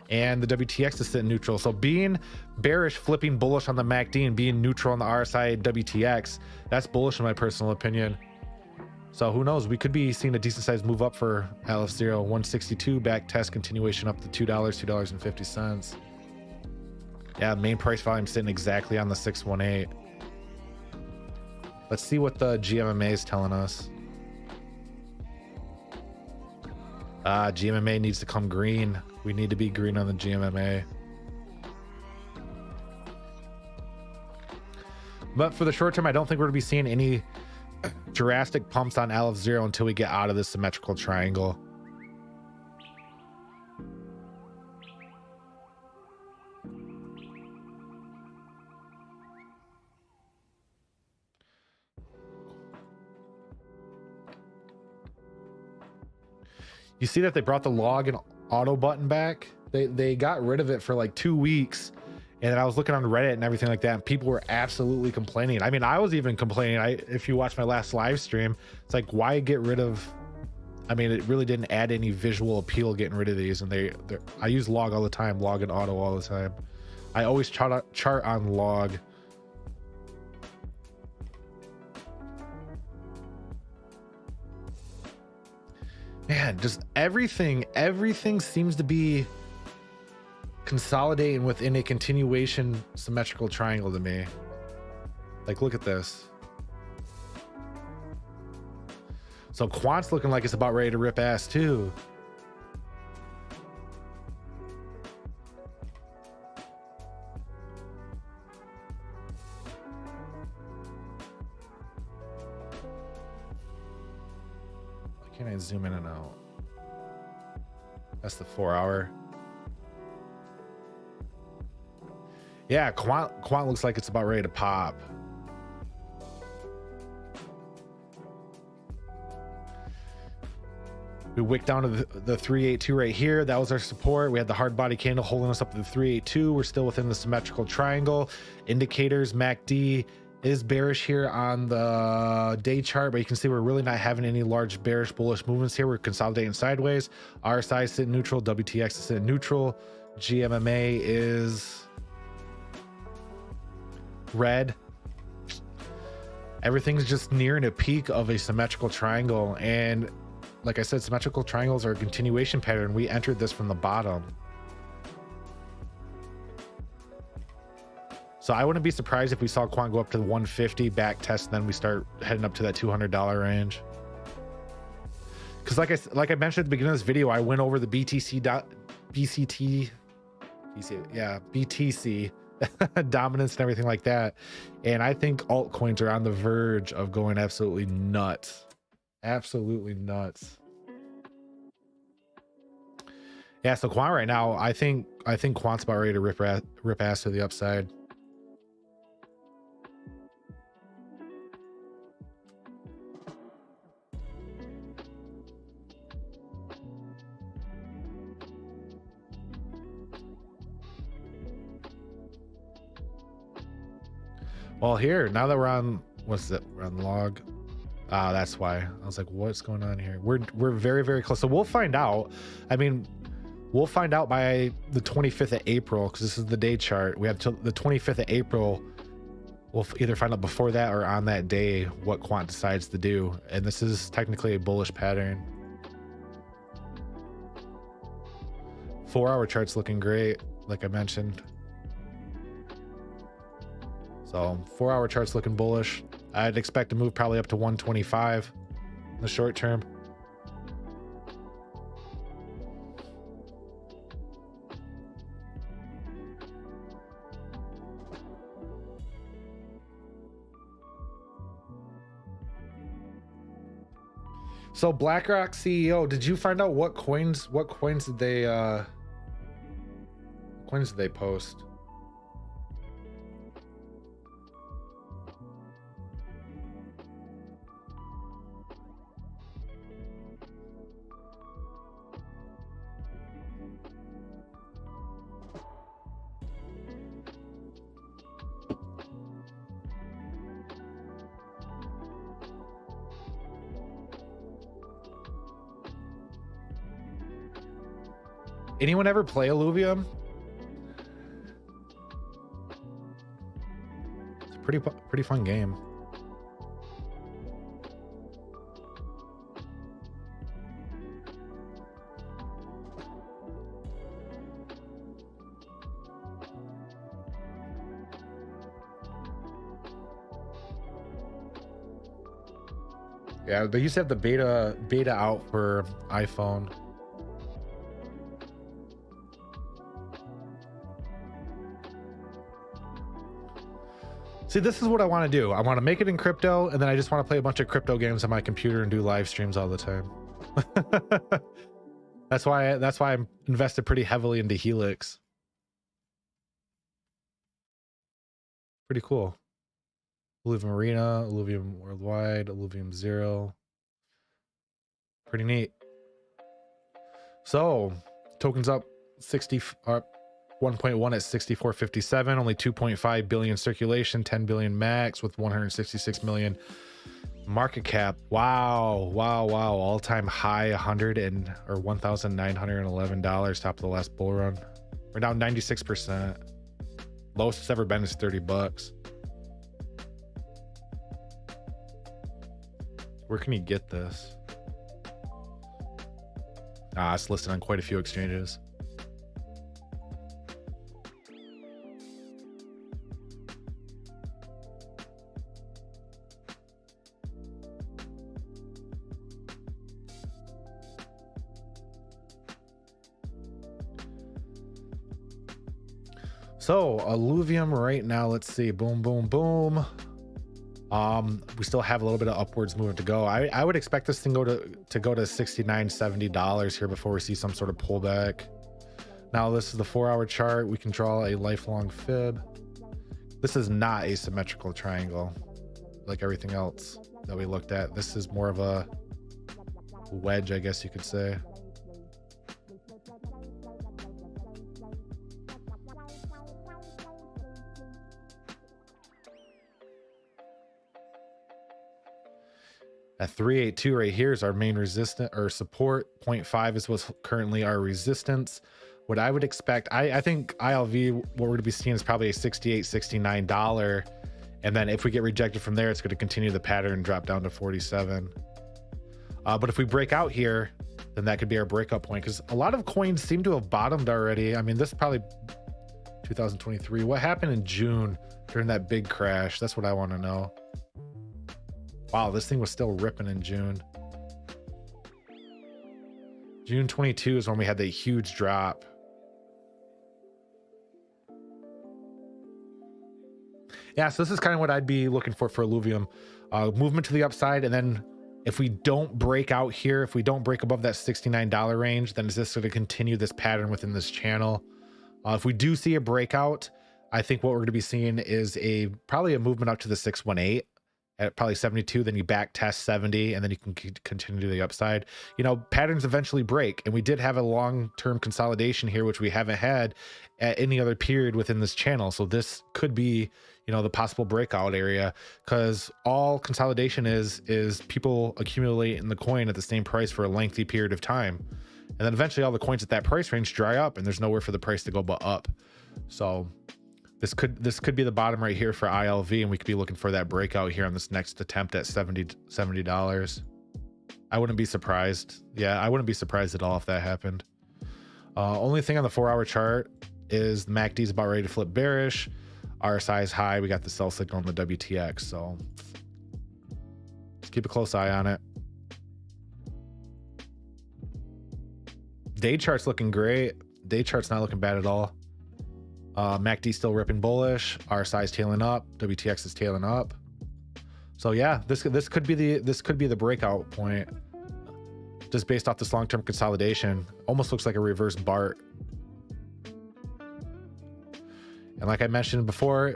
and the WTX is sitting neutral. So being bearish, flipping bullish on the MACD, and being neutral on the RSI and WTX, that's bullish in my personal opinion. So who knows? We could be seeing a decent sized move up for Azero. 162, back test, continuation up to $2, $2.50. Yeah, main price volume sitting exactly on the 618. Let's see what the GMMA is telling us. GMMA needs to come green. We need to be green on the GMMA. But for the short term, I don't think we're going to be seeing any drastic pumps on Azero until we get out of this symmetrical triangle. You see that they brought the log and auto button back. They got rid of it for like 2 weeks, and I was looking on Reddit and everything like that, and people were absolutely complaining. I mean, I was even complaining. If you watch my last live stream, it's like, why get rid of? I mean, it really didn't add any visual appeal getting rid of these. And I use log all the time, log and auto all the time. I always chart on log. Man, just everything seems to be consolidating within a continuation symmetrical triangle to me. Like, look at this. So Quant's looking like it's about ready to rip ass too. Why can't I zoom in and out? That's the 4 hour. Yeah, Quant looks like it's about ready to pop. We wicked down to the 382 right here. That was our support. We had the hard body candle holding us up to the 382. We're still within the symmetrical triangle. Indicators, MACD is bearish here on the day chart, but you can see we're really not having any large bearish bullish movements here. We're consolidating sideways. RSI is sitting neutral. WTX is sitting neutral. GMMA is red. Everything's just nearing a peak of a symmetrical triangle, and like I said, symmetrical triangles are a continuation pattern. We entered this from the bottom, so I wouldn't be surprised if we saw Quant go up to the 150 back test, and then we start heading up to that $200 range. Because like I mentioned at the beginning of this video, I went over the BTC dominance and everything like that, and I think altcoins are on the verge of going absolutely nuts. Absolutely nuts. Yeah, so Quant right now, I think Quant's about ready to rip ass to the upside. Well, here, now that we're on, what's it? We're on log. That's why I was like, what's going on here? We're very, very close. So we'll find out. I mean, we'll find out by the 25th of April, because this is the day chart. We have till the 25th of April. We'll either find out before that or on that day what Quant decides to do. And this is technically a bullish pattern. 4 hour chart's looking great, like I mentioned. So 4 hour chart's looking bullish. I'd expect to move probably up to 125 in the short term. So BlackRock CEO, did you find out what coins did they post? Anyone ever play Illuvium? It's a pretty fun game. Yeah, they used to have the beta out for iPhone. See, this is what I want to do. I want to make it in crypto, and then I just want to play a bunch of crypto games on my computer and do live streams all the time. That's why I'm invested pretty heavily into Helix. Pretty cool. Illuvium Arena, Illuvium Worldwide, Illuvium Zero. Pretty neat. So, tokens up 1.1 at 64.57, only 2.5 billion circulation, 10 billion max with 166 million market cap. Wow. All-time high $1,911 top of the last bull run. We're down 96%. Lowest it's ever been is $30. Where can you get this? It's listed on quite a few exchanges. So alluvium right now, let's see, boom, boom, boom. We still have a little bit of upwards movement to go. I would expect this thing to go to $69-70 here before we see some sort of pullback. Now this is the 4-hour chart. We can draw a lifelong fib. This is not a symmetrical triangle like everything else that we looked at. This is more of a wedge, I guess you could say. At 382 right here is our main resistance or support. 0.5 is what's currently our resistance. What I would expect, I think ILV, what we're going to be seeing is probably a $68-69. And then if we get rejected from there, it's going to continue the pattern and drop down to 47. But if we break out here, then that could be our breakout point, because a lot of coins seem to have bottomed already. I mean, this is probably 2023. What happened in June during that big crash? That's what I want to know. Wow, this thing was still ripping in June. June 22 is when we had the huge drop. Yeah, so this is kind of what I'd be looking for alluvium. Movement to the upside, and then if we don't break out here, if we don't break above that $69 range, then is this going to continue this pattern within this channel? If we do see a breakout, I think what we're going to be seeing is probably a movement up to the 618. At probably 72, then you back test 70, and then you can continue to the upside. You know, patterns eventually break, and we did have a long-term consolidation here, which we haven't had at any other period within this channel. So this could be, you know, the possible breakout area, because all consolidation is people accumulating the coin at the same price for a lengthy period of time, and then eventually all the coins at that price range dry up, and there's nowhere for the price to go but up. So this could be the bottom right here for ILV, and we could be looking for that breakout here on this next attempt at $70. I wouldn't be surprised. Yeah, I wouldn't be surprised at all if that happened. Only thing on the 4-hour chart is the MACD is about ready to flip bearish. RSI is high. We got the sell signal on the WTX, so just keep a close eye on it. Day chart's looking great. Day chart's not looking bad at all. MACD still ripping bullish. RSI is tailing up. WTX is tailing up. So yeah, this could be the breakout point, just based off this long-term consolidation. Almost looks like a reverse BART. And like I mentioned before,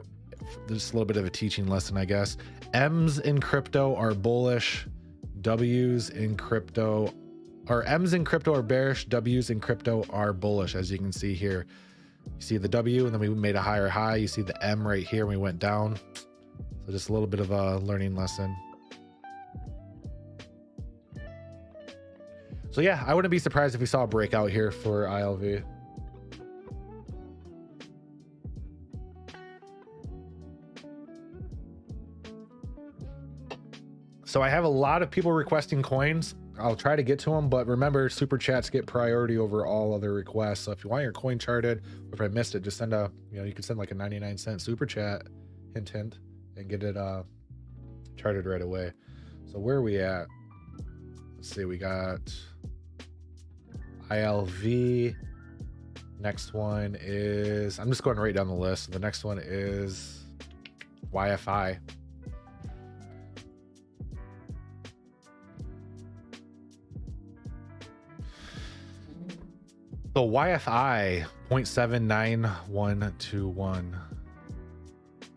there's a little bit of a teaching lesson, I guess. M's in crypto are bullish. W's in crypto, or M's in crypto are bearish. W's in crypto are bullish, as you can see here. You see the W, and then we made a higher high. You see the M right here, and we went down. So just a little bit of a learning lesson. So yeah, I wouldn't be surprised if we saw a breakout here for ILV. So I have a lot of people requesting coins. I'll try to get to them, but remember, super chats get priority over all other requests. So if you want your coin charted, or if I missed it, just send you can send like a 99-cent super chat, hint, and get it charted right away. So where are we at? Let's see, we got ILV. Next one is, I'm just going right down the list. The next one is YFI. So YFI 0.79121.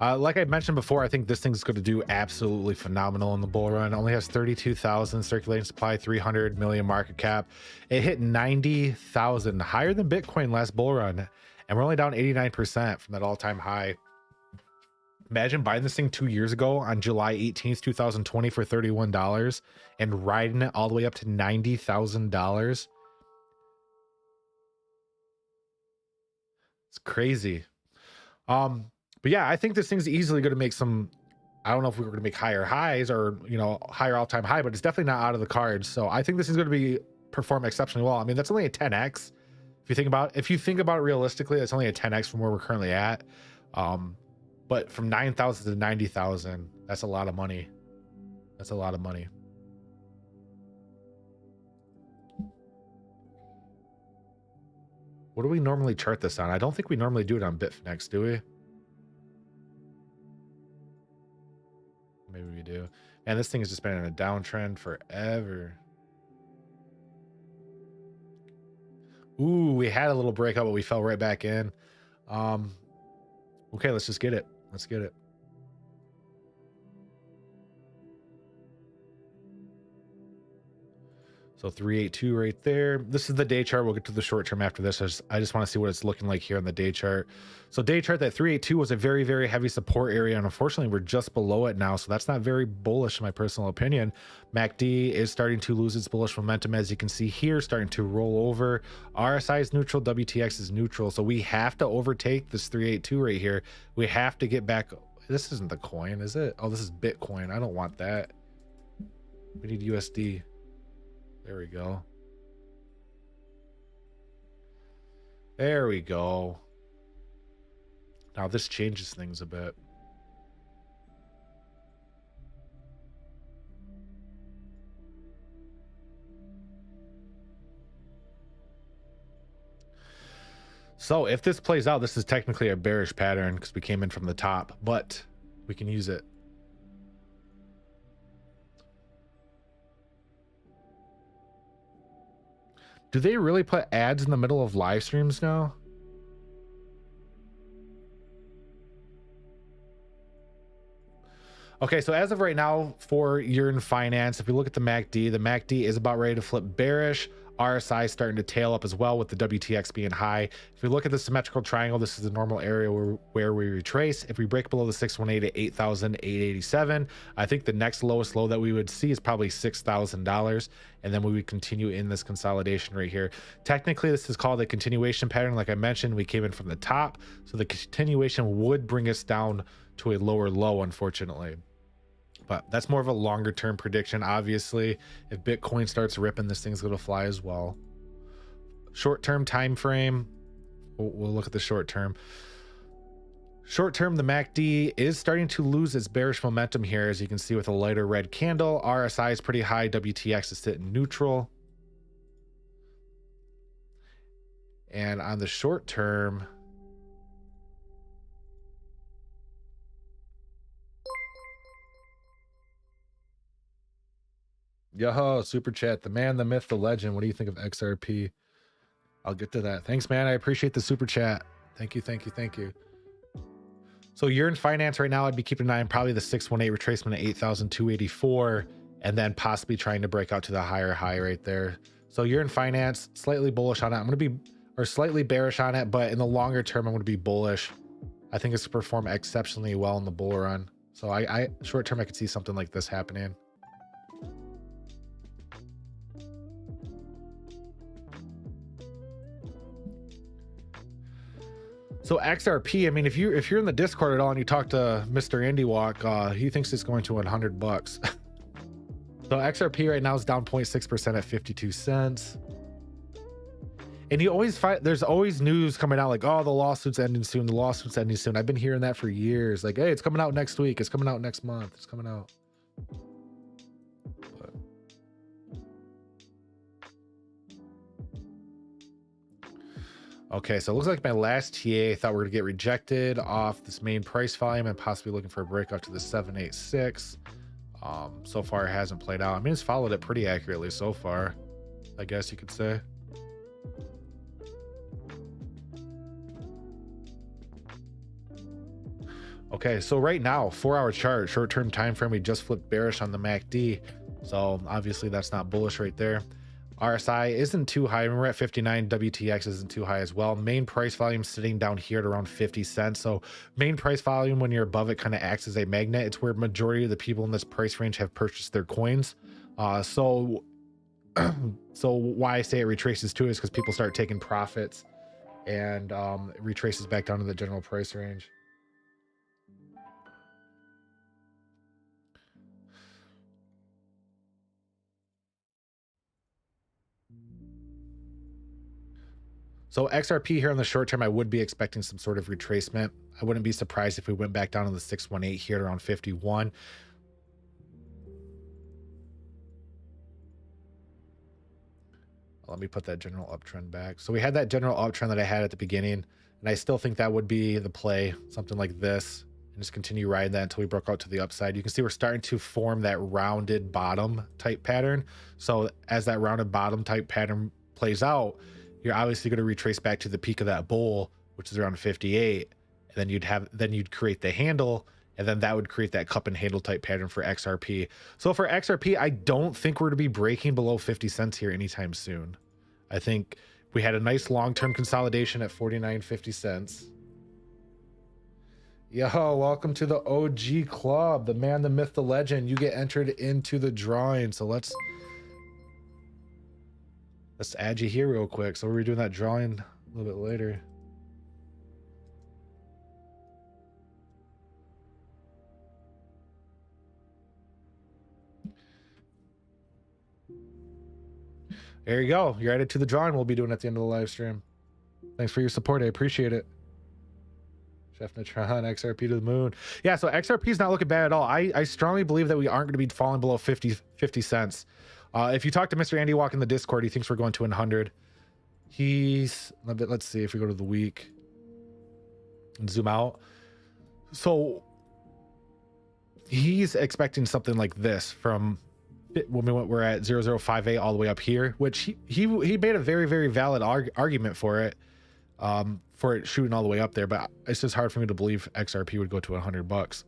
Like I mentioned before, I think this thing's going to do absolutely phenomenal in the bull run. It only has 32,000 circulating supply, 300 million market cap. It hit 90,000, higher than Bitcoin last bull run, and we're only down 89% from that all-time high. Imagine buying this thing 2 years ago on July 18th, 2020 for $31 and riding it all the way up to $90,000. It's crazy. But yeah, I think this thing's easily going to make some, I don't know if we're going to make higher highs or, higher all-time high, but it's definitely not out of the cards. So I think this is going to be perform exceptionally well. I mean, that's only a 10x. If you think about it realistically, that's only a 10x from where we're currently at. But from 9,000 to 90,000, that's a lot of money. That's a lot of money. What do we normally chart this on? I don't think we normally do it on Bitfinex, do we? Maybe we do. And this thing has just been in a downtrend forever. Ooh, we had a little breakout, but we fell right back in. Okay, let's just get it. Let's get it. So 382 right there. This is the day chart. We'll get to the short term after this. I just want to see what it's looking like here on the day chart. So day chart, that 382 was a very, very heavy support area. And unfortunately, we're just below it now. So that's not very bullish in my personal opinion. MACD is starting to lose its bullish momentum. As you can see here, starting to roll over. RSI is neutral. WTX is neutral. So we have to overtake this 382 right here. We have to get back. This isn't the coin, is it? Oh, this is Bitcoin. I don't want that. We need USD. There we go. There we go. Now this changes things a bit. So if this plays out, this is technically a bearish pattern because we came in from the top, but we can use it. Do they really put ads in the middle of live streams now? Okay, so as of right now for Yearn Finance, if we look at the MACD is about ready to flip bearish. RSI starting to tail up as well with the WTX being high. If we look at the symmetrical triangle, this is the normal area where we retrace. If we break below the 618 at 8,887, I think the next lowest low that we would see is probably $6,000. And then we would continue in this consolidation right here. Technically, this is called a continuation pattern. Like I mentioned, we came in from the top. So the continuation would bring us down to a lower low, unfortunately. But that's more of a longer term prediction. Obviously, if Bitcoin starts ripping, this thing's going to fly as well. Short term time frame, we'll look at the short term. Short term, the MACD is starting to lose its bearish momentum here, as you can see with a lighter red candle. RSI is pretty high. WTX is sitting neutral. And on the short term, yo, super chat, the man, the myth, the legend. What do you think of XRP? I'll get to that. Thanks, man. I appreciate the super chat. Thank you, thank you, thank you. So Yearn Finance right now, I'd be keeping an eye on probably the 618 retracement at 8,284, and then possibly trying to break out to the higher high right there. So Yearn Finance, slightly bullish on it. I'm going to be, or slightly bearish on it, but in the longer term, I'm going to be bullish. I think it's performed exceptionally well in the bull run. So I short term, I could see something like this happening. So XRP, I mean, if you're in the Discord at all and you talk to Mr. Andy Walk, he thinks it's going to $100. So XRP right now is down 0.6% at 52 cents. And you always find there's always news coming out like, oh, the lawsuit's ending soon. The lawsuit's ending soon. I've been hearing that for years. Like, hey, it's coming out next week. It's coming out next month. It's coming out. But okay, so it looks like my last TA thought we were gonna get rejected off this main price volume and possibly looking for a breakout to the 786. So far it hasn't played out. I mean, it's followed it pretty accurately so far, I guess you could say. Okay, so right now, 4-hour chart, short-term time frame, we just flipped bearish on the MACD. So obviously that's not bullish right there. RSI isn't too high. We're at 59. WTX isn't too high as well. Main price volume sitting down here at around 50 cents. So main price volume, when you're above it, kind of acts as a magnet. It's where majority of the people in this price range have purchased their coins. So why I say it retraces too is because people start taking profits, and it retraces back down to the general price range. So XRP here in the short term, I would be expecting some sort of retracement. I wouldn't be surprised if we went back down to the 618 here at around 51. Let me put that general uptrend back. So we had that general uptrend that I had at the beginning, and I still think that would be the play, something like this, and just continue riding that until we broke out to the upside. You can see we're starting to form that rounded bottom type pattern. So as that rounded bottom type pattern plays out, you're obviously going to retrace back to the peak of that bull, which is around 58, and then you'd create the handle, and then that would create that cup and handle type pattern for XRP. So for XRP, I don't think we're to be breaking below 50 cents here anytime soon. I think we had a nice long-term consolidation at 49.50 cents. Yo, welcome to the OG club, the man, the myth, the legend. You get entered into the drawing. So let's add you here real quick. So we're doing that drawing a little bit later. There you go. You're added to the drawing we'll be doing at the end of the live stream. Thanks for your support. I appreciate it. Chef Natron, XRP to the moon. Yeah, so XRP is not looking bad at all. I strongly believe that we aren't going to be falling below 50 cents. If you talk to Mr. Andy Walk in the Discord, he thinks we're going to 100. Let's see if we go to the week and zoom out. So he's expecting something like this from when we're at 0058 all the way up here, which he made a very, very valid argument for it shooting all the way up there, but it's just hard for me to believe XRP would go to $100, but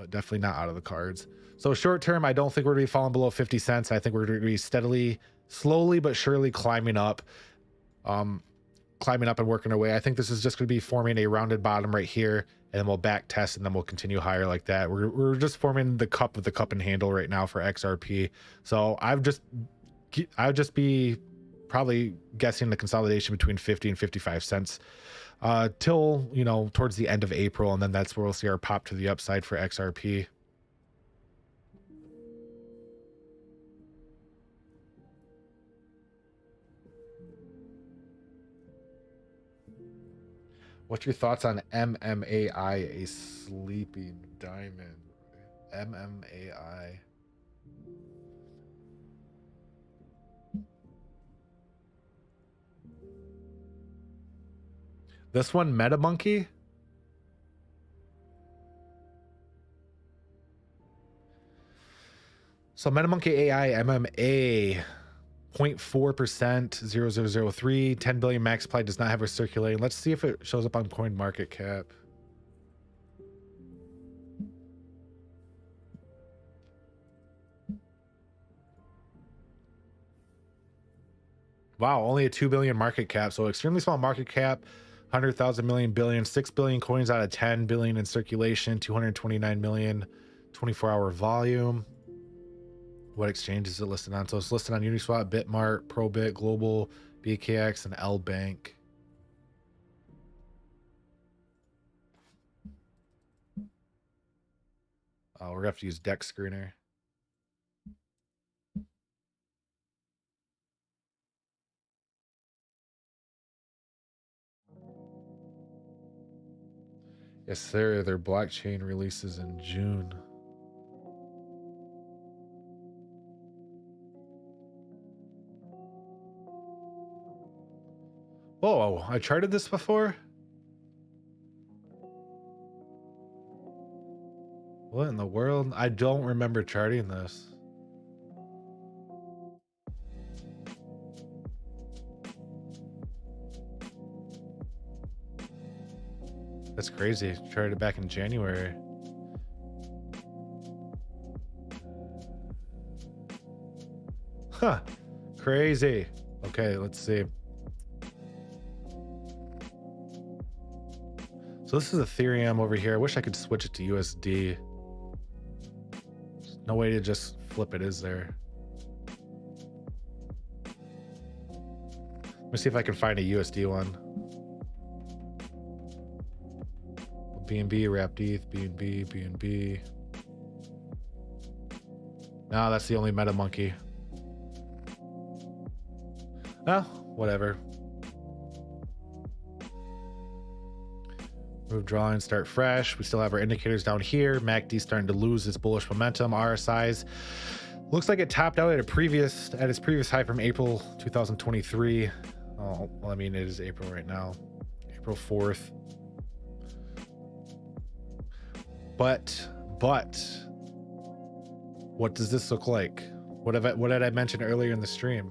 definitely not out of the cards. So short term, I don't think we're gonna be falling below 50 cents. I think we're gonna be slowly but surely climbing up and working our way. I think this is just gonna be forming a rounded bottom right here, and then we'll back test, and then we'll continue higher like that. We're just forming the cup of the cup and handle right now for XRP. So I would just be probably guessing the consolidation between 50 and 55 cents till, you know, towards the end of April, and then that's where we'll see our pop to the upside for XRP. What's your thoughts on MMAI, a sleeping diamond? MMAI. This one, MetaMonkey? So MetaMonkey AI, MMA. 0.4%, 0003, 10 billion max supply, does not have a circulating. Let's see if it shows up on CoinMarketCap. Wow, only a 2 billion market cap. So extremely small market cap, 100,000 million billion, 6 billion coins out of 10 billion in circulation, 229 million, 24-hour volume. What exchange is it listed on? So it's listed on Uniswap, Bitmart, Probit, Global, BKX, and L Bank. We're gonna have to use Dex Screener. Yes, sir. Their blockchain releases in June. Whoa, I charted this before? What in the world? I don't remember charting this. That's crazy. Charted it back in January. Huh. Crazy. Okay, let's see. So this is Ethereum over here. I wish I could switch it to USD. There's no way to just flip it, is there? Let me see if I can find a USD one. BNB, Wrapped ETH, BNB. No, that's the only MetaMonkey. Oh, whatever. Move drawing, start fresh. We still have our indicators down here. MACD starting to lose its bullish momentum. RSI's looks like it topped out at its previous high from April 2023. Oh, well, I mean, it is April right now, April 4th. But what does this look like? What did I mention earlier in the stream?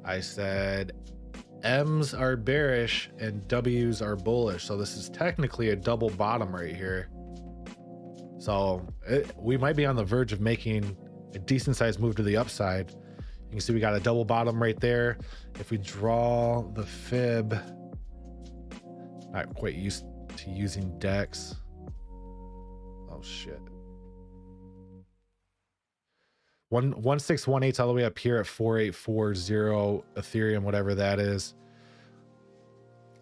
I said M's are bearish and W's are bullish. So this is technically a double bottom right here. So we might be on the verge of making a decent sized move to the upside. You can see we got a double bottom right there. If we draw the fib, not quite used to using decks. Oh shit. 1618 all the way up here at 4840 Ethereum, whatever that is.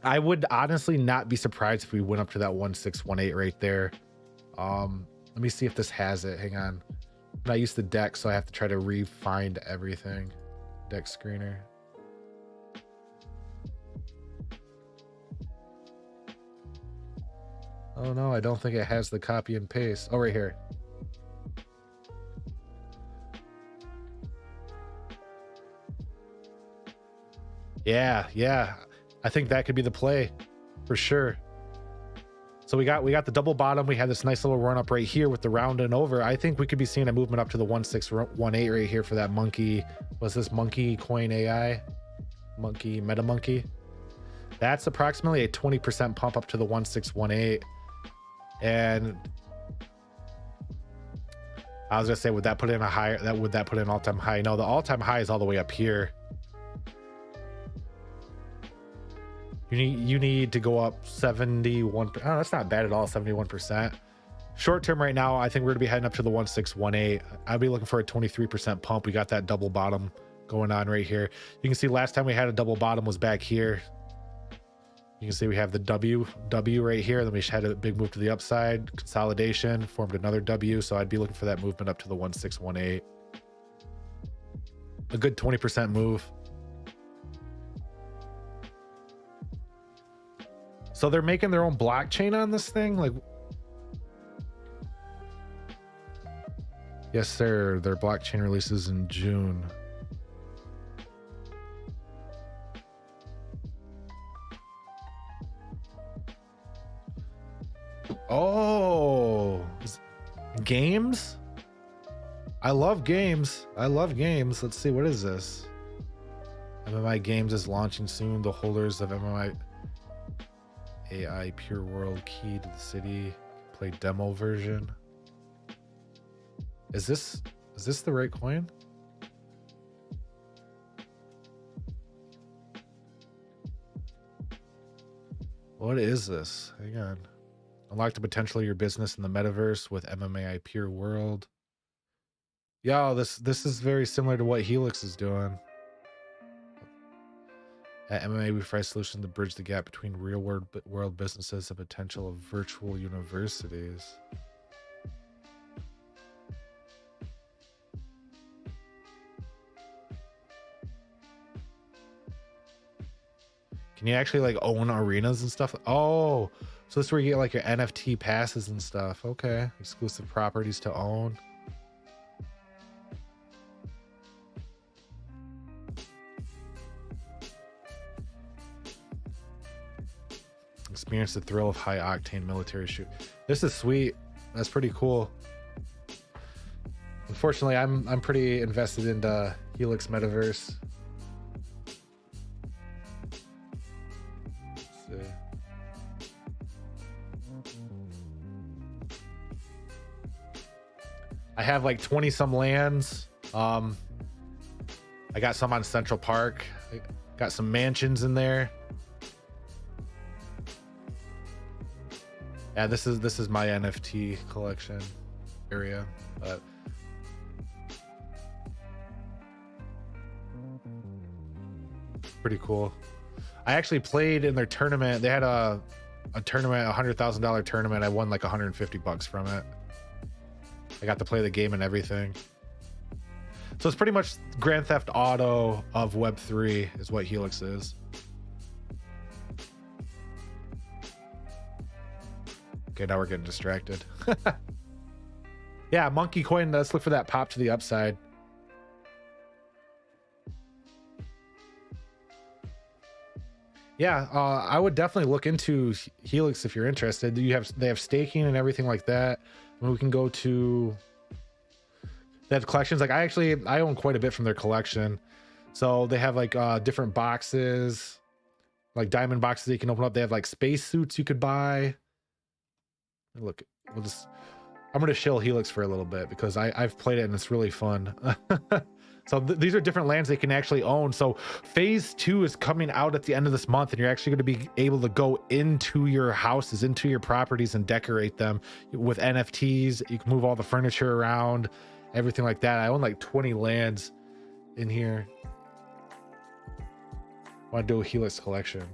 I would honestly not be surprised if we went up to that 1618 right there. Let me see if this has it. Hang on. I'm not used to deck, so I have to try to re-find everything. Deck screener. Oh no, I don't think it has the copy and paste. Oh, right here. Yeah. I think that could be the play for sure. So we got the double bottom. We had this nice little run up right here with the round and over. I think we could be seeing a movement up to the 1618 right here for that monkey. What's this monkey coin AI? Monkey meta monkey. That's approximately a 20% pump up to the 1618. And I was gonna say, would that put in a higher? Would that put in an all-time high? No, the all-time high is all the way up here. You need to go up 71. Oh, that's not bad at all. 71%. Short term right now, I think we're gonna be heading up to the 1618. I'd be looking for a 23% pump. We got that double bottom going on right here. You can see last time we had a double bottom was back here. You can see we have the W right here. Then we had a big move to the upside, consolidation, formed another W. So I'd be looking for that movement up to the 1618. A good 20% move. So they're making their own blockchain on this thing? Like, yes, sir. Their blockchain releases in June. Oh, games? I love games. Let's see, what is this? MMI Games is launching soon. The holders of MMI AI Pure World Key to the City play demo version. Is this the right coin? What is this? Hang on. Unlock the potential of your business in the metaverse with MMAI Pure World. Yo, this is very similar to what Helix is doing. At MMA, we provide solutions to bridge the gap between real world businesses and potential of virtual universities. Can you actually like own arenas and stuff? Oh, so this is where you get like your NFT passes and stuff. Okay, exclusive properties to own. Experience the thrill of high octane military shoot. This is sweet. That's pretty cool. Unfortunately, I'm pretty invested into Helix Metaverse. Let's see. I have like 20 some lands. I got some on Central Park. I got some mansions in there. Yeah, this is my NFT collection area, but pretty cool. I actually played in their tournament. They had a tournament, $100,000 tournament. I won like 150 bucks from it. I got to play the game and everything. So it's pretty much Grand Theft Auto of Web3 is what Helix is. Okay, now we're getting distracted. Yeah, monkey coin. Let's look for that pop to the upside. Yeah, I would definitely look into Helix if you're interested. They have staking and everything like that. And we can go to, they have collections. Like I own quite a bit from their collection. So they have like different boxes, like diamond boxes that you can open up. They have like space suits you could buy. Look, I'm gonna shill Helix for a little bit because I've played it and it's really fun. So these are different lands they can actually own. So phase 2 is coming out at the end of this month, and you're actually going to be able to go into your houses, into your properties, and decorate them with NFTs. You can move all the furniture around, everything like that. I own like 20 lands in here. I want to do a Helix collection.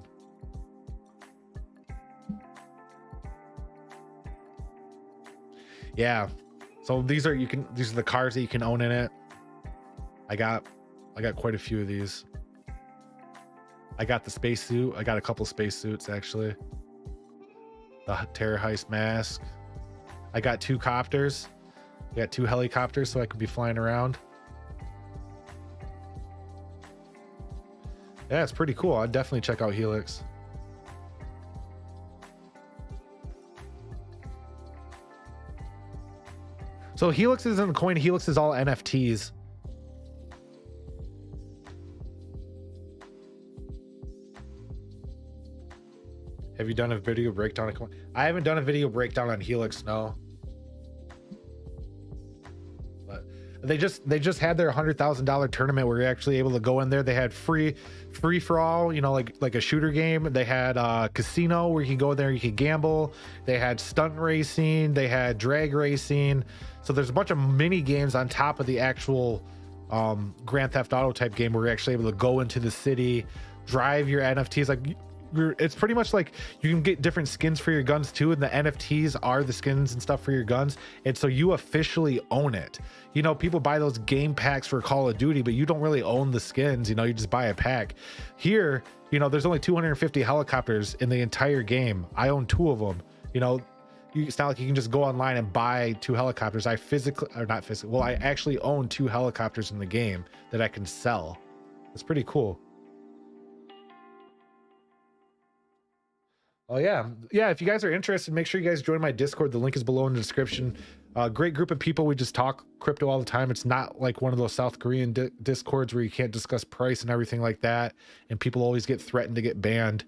Yeah. So these are the cars that you can own in it. I got quite a few of these. I got the spacesuit. I got a couple spacesuits actually. The Terror Heist mask. I got 2 copters. I got 2 helicopters so I could be flying around. Yeah, it's pretty cool. I'd definitely check out Helix. So Helix isn't a coin. Helix is all NFTs. Have you done a video breakdown on coin? I haven't done a video breakdown on Helix, no. But they just had their $100,000 tournament where you're actually able to go in there. They had free for all, you know, like a shooter game. They had a casino where you can go there, you could gamble. They had stunt racing, they had drag racing. So there's a bunch of mini games on top of the actual Grand Theft Auto type game where you're actually able to go into the city, drive your NFTs. Like it's pretty much like you can get different skins for your guns too, and the NFTs are the skins and stuff for your guns, and so you officially own it. You know, people buy those game packs for Call of Duty, but you don't really own the skins. You know, you just buy a pack. Here, you know, there's only 250 helicopters in the entire game. I own 2 of them. You know, it's not like you can just go online and buy 2 helicopters. I actually own 2 helicopters in the game that I can sell. It's pretty cool. Oh yeah, if you guys are interested, make sure you guys join my Discord. The link is below in the description. Great group of people. We just talk crypto all the time. It's not like one of those South Korean Discords where you can't discuss price and everything like that, and people always get threatened to get banned.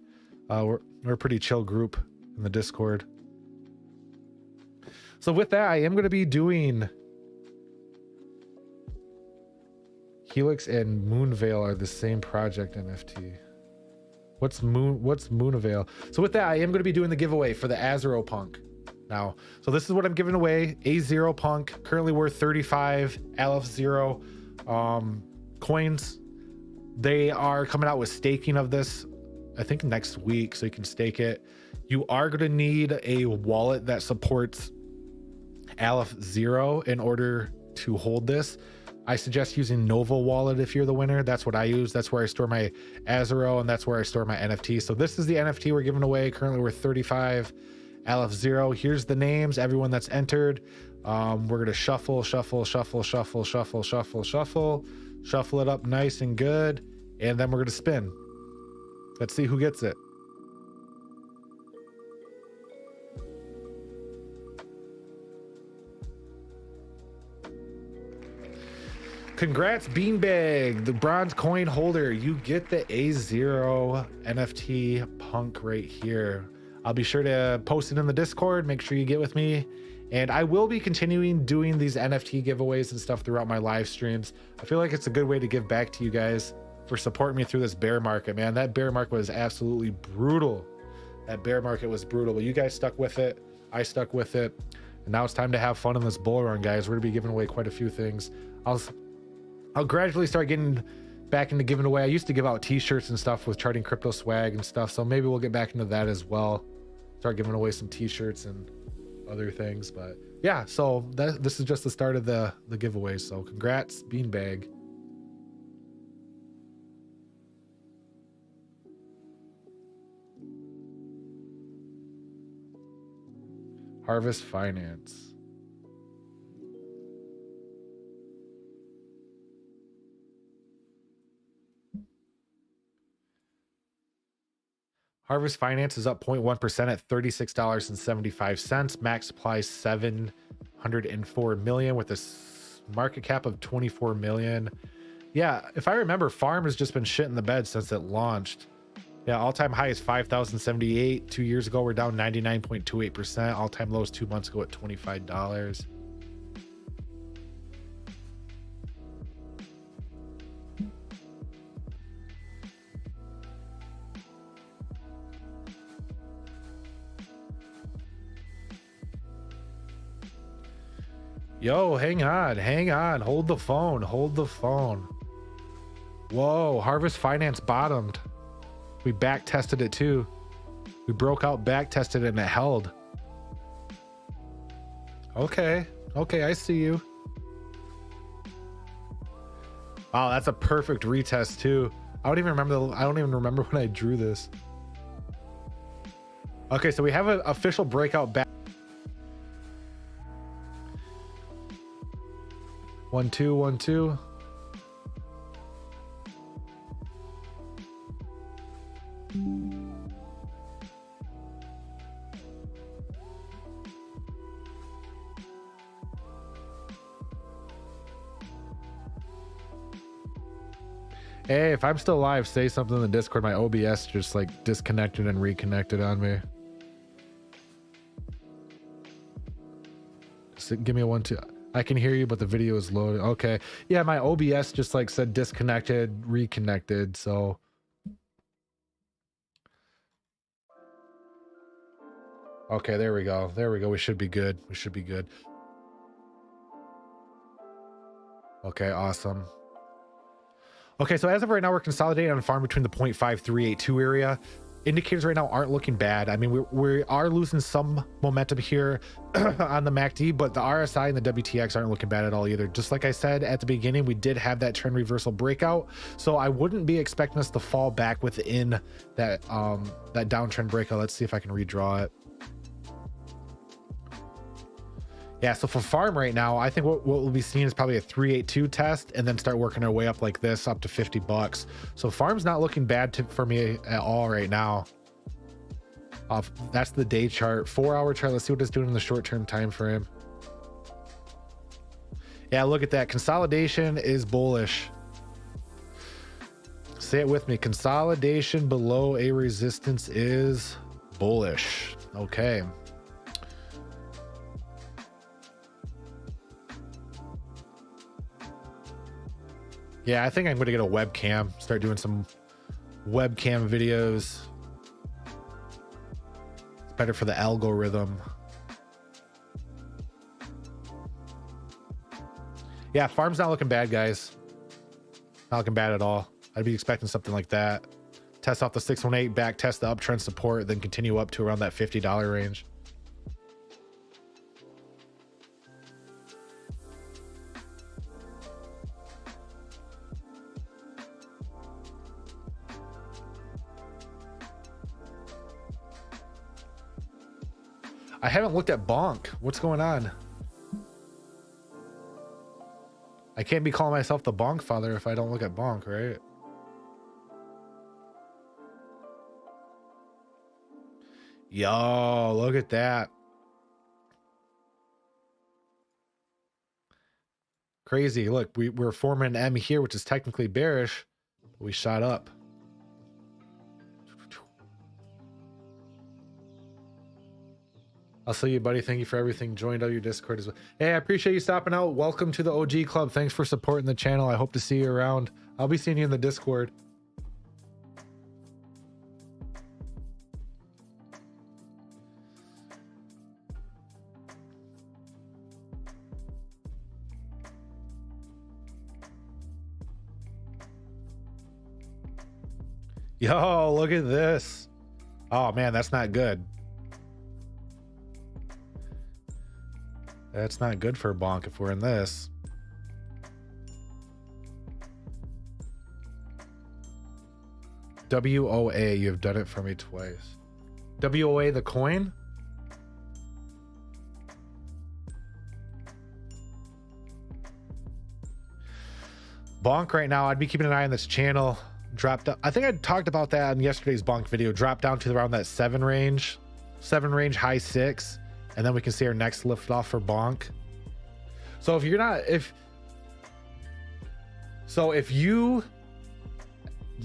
We're a pretty chill group in the Discord. So with that, I am going to be doing Helix and Moonveil are the same project NFT. What's Moonveil? So with that, I am going to be doing the giveaway for the Azero Punk now. So this is what I'm giving away. Azero Punk, currently worth 35 Azero coins. They are coming out with staking of this, I think next week, so you can stake it. You are going to need a wallet that supports Azero in order to hold this. I suggest using Nova Wallet if you're the winner. That's what I use. That's where I store my Azero, and that's where I store my NFT. So this is the NFT we're giving away. Currently worth 35 Azero. Here's the names, everyone that's entered. We're gonna shuffle it up nice and good, and then we're gonna spin. Let's see who gets it. Congrats, Beanbag, the bronze coin holder. You get the Azero NFT Punk right here. I'll be sure to post it in the Discord. Make sure you get with me. And I will be continuing doing these NFT giveaways and stuff throughout my live streams. I feel like it's a good way to give back to you guys for supporting me through this bear market, man. That bear market was absolutely brutal. That bear market was brutal, but you guys stuck with it. I stuck with it. And now it's time to have fun in this bull run, guys. We're gonna be giving away quite a few things. I'll gradually start getting back into giving away. I used to give out t-shirts and stuff with Charting Crypto swag and stuff, so maybe we'll get back into that as well. Start giving away some t-shirts and other things. But yeah, so this is just the start of the giveaway. So congrats, Beanbag. Harvest Finance. Harvest Finance is up 0.1% at $36.75. Max supply 704 million with a market cap of 24 million. Yeah, if I remember, Farm has just been shit in the bed since it launched. Yeah, all-time high is 5,078. 2 years ago, we're down 99.28%. All-time lows 2 months ago at $25. Yo, hang on, hold the phone. Whoa, Harvest Finance bottomed. We back tested it too. We broke out, back tested it, and it held. Okay, I see you. Wow, that's a perfect retest too. I don't even remember when I drew this. Okay, so we have an official breakout back. 1 2 1 2. Hey, if I'm still live, say something in the Discord. My OBS just like disconnected and reconnected on me. Just give me a 1 2. I can hear you, but the video is loaded. Okay. Yeah, my OBS just like said disconnected, reconnected. So okay, there we go. We should be good. Okay, awesome. Okay, so as of right now, we're consolidating on farm between the 0.5382 area. Indicators right now aren't looking bad. I mean, we are losing some momentum here on the MACD, but the RSI and the WTX aren't looking bad at all either. Just like I said at the beginning, we did have that trend reversal breakout, so I wouldn't be expecting us to fall back within that that downtrend breakout. Let's see if I can redraw it. Yeah, so for farm right now, I think what we'll be seeing is probably a 382 test and then start working our way up like this up to $50. So farm's not looking bad for me at all right now. That's the day chart. 4-hour chart. Let's see what it's doing in the short-term time frame. Yeah, look at that. Consolidation is bullish. Say it with me. Consolidation below a resistance is bullish. Okay. Yeah, I think I'm going to get a webcam, start doing some webcam videos. It's better for the algorithm. Yeah, farm's not looking bad, guys. Not looking bad at all. I'd be expecting something like that. Test off the 618, back test the uptrend support, then continue up to around that $50 range. I haven't looked at Bonk. What's going on? I can't be calling myself the Bonk father if I don't look at Bonk, right? Yo, look at that. Crazy. Look, we're forming an M here, which is technically bearish. We shot up. I'll see you, buddy. Thank you for everything. Joined out your Discord as well. Hey, I appreciate you stopping out. Welcome to the OG Club. Thanks for supporting the channel. I hope to see you around. I'll be seeing you in the Discord. Yo, look at this. Oh, man, that's not good. That's not good for a bonk if we're in this. WOA, you have done it for me twice. WOA, the coin? Bonk right now, I'd be keeping an eye on this channel. Dropped up. I think I talked about that in yesterday's Bonk video. Dropped down to around that 7 range, high 6, and then we can see our next lift off for Bonk. So if you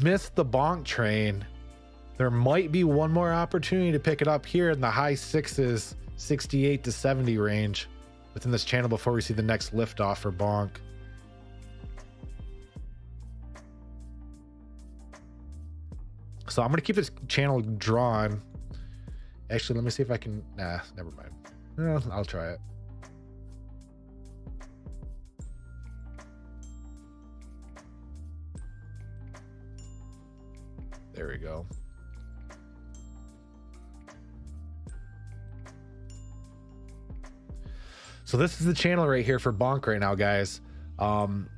missed the Bonk train, there might be one more opportunity to pick it up here in the high 6s, 68 to 70 range within this channel before we see the next lift off for Bonk. So I'm going to keep this channel drawn. Actually, let me see if I can. Nah, never mind. No, I'll try it. There we go. So this is the channel right here for Bonk right now, guys.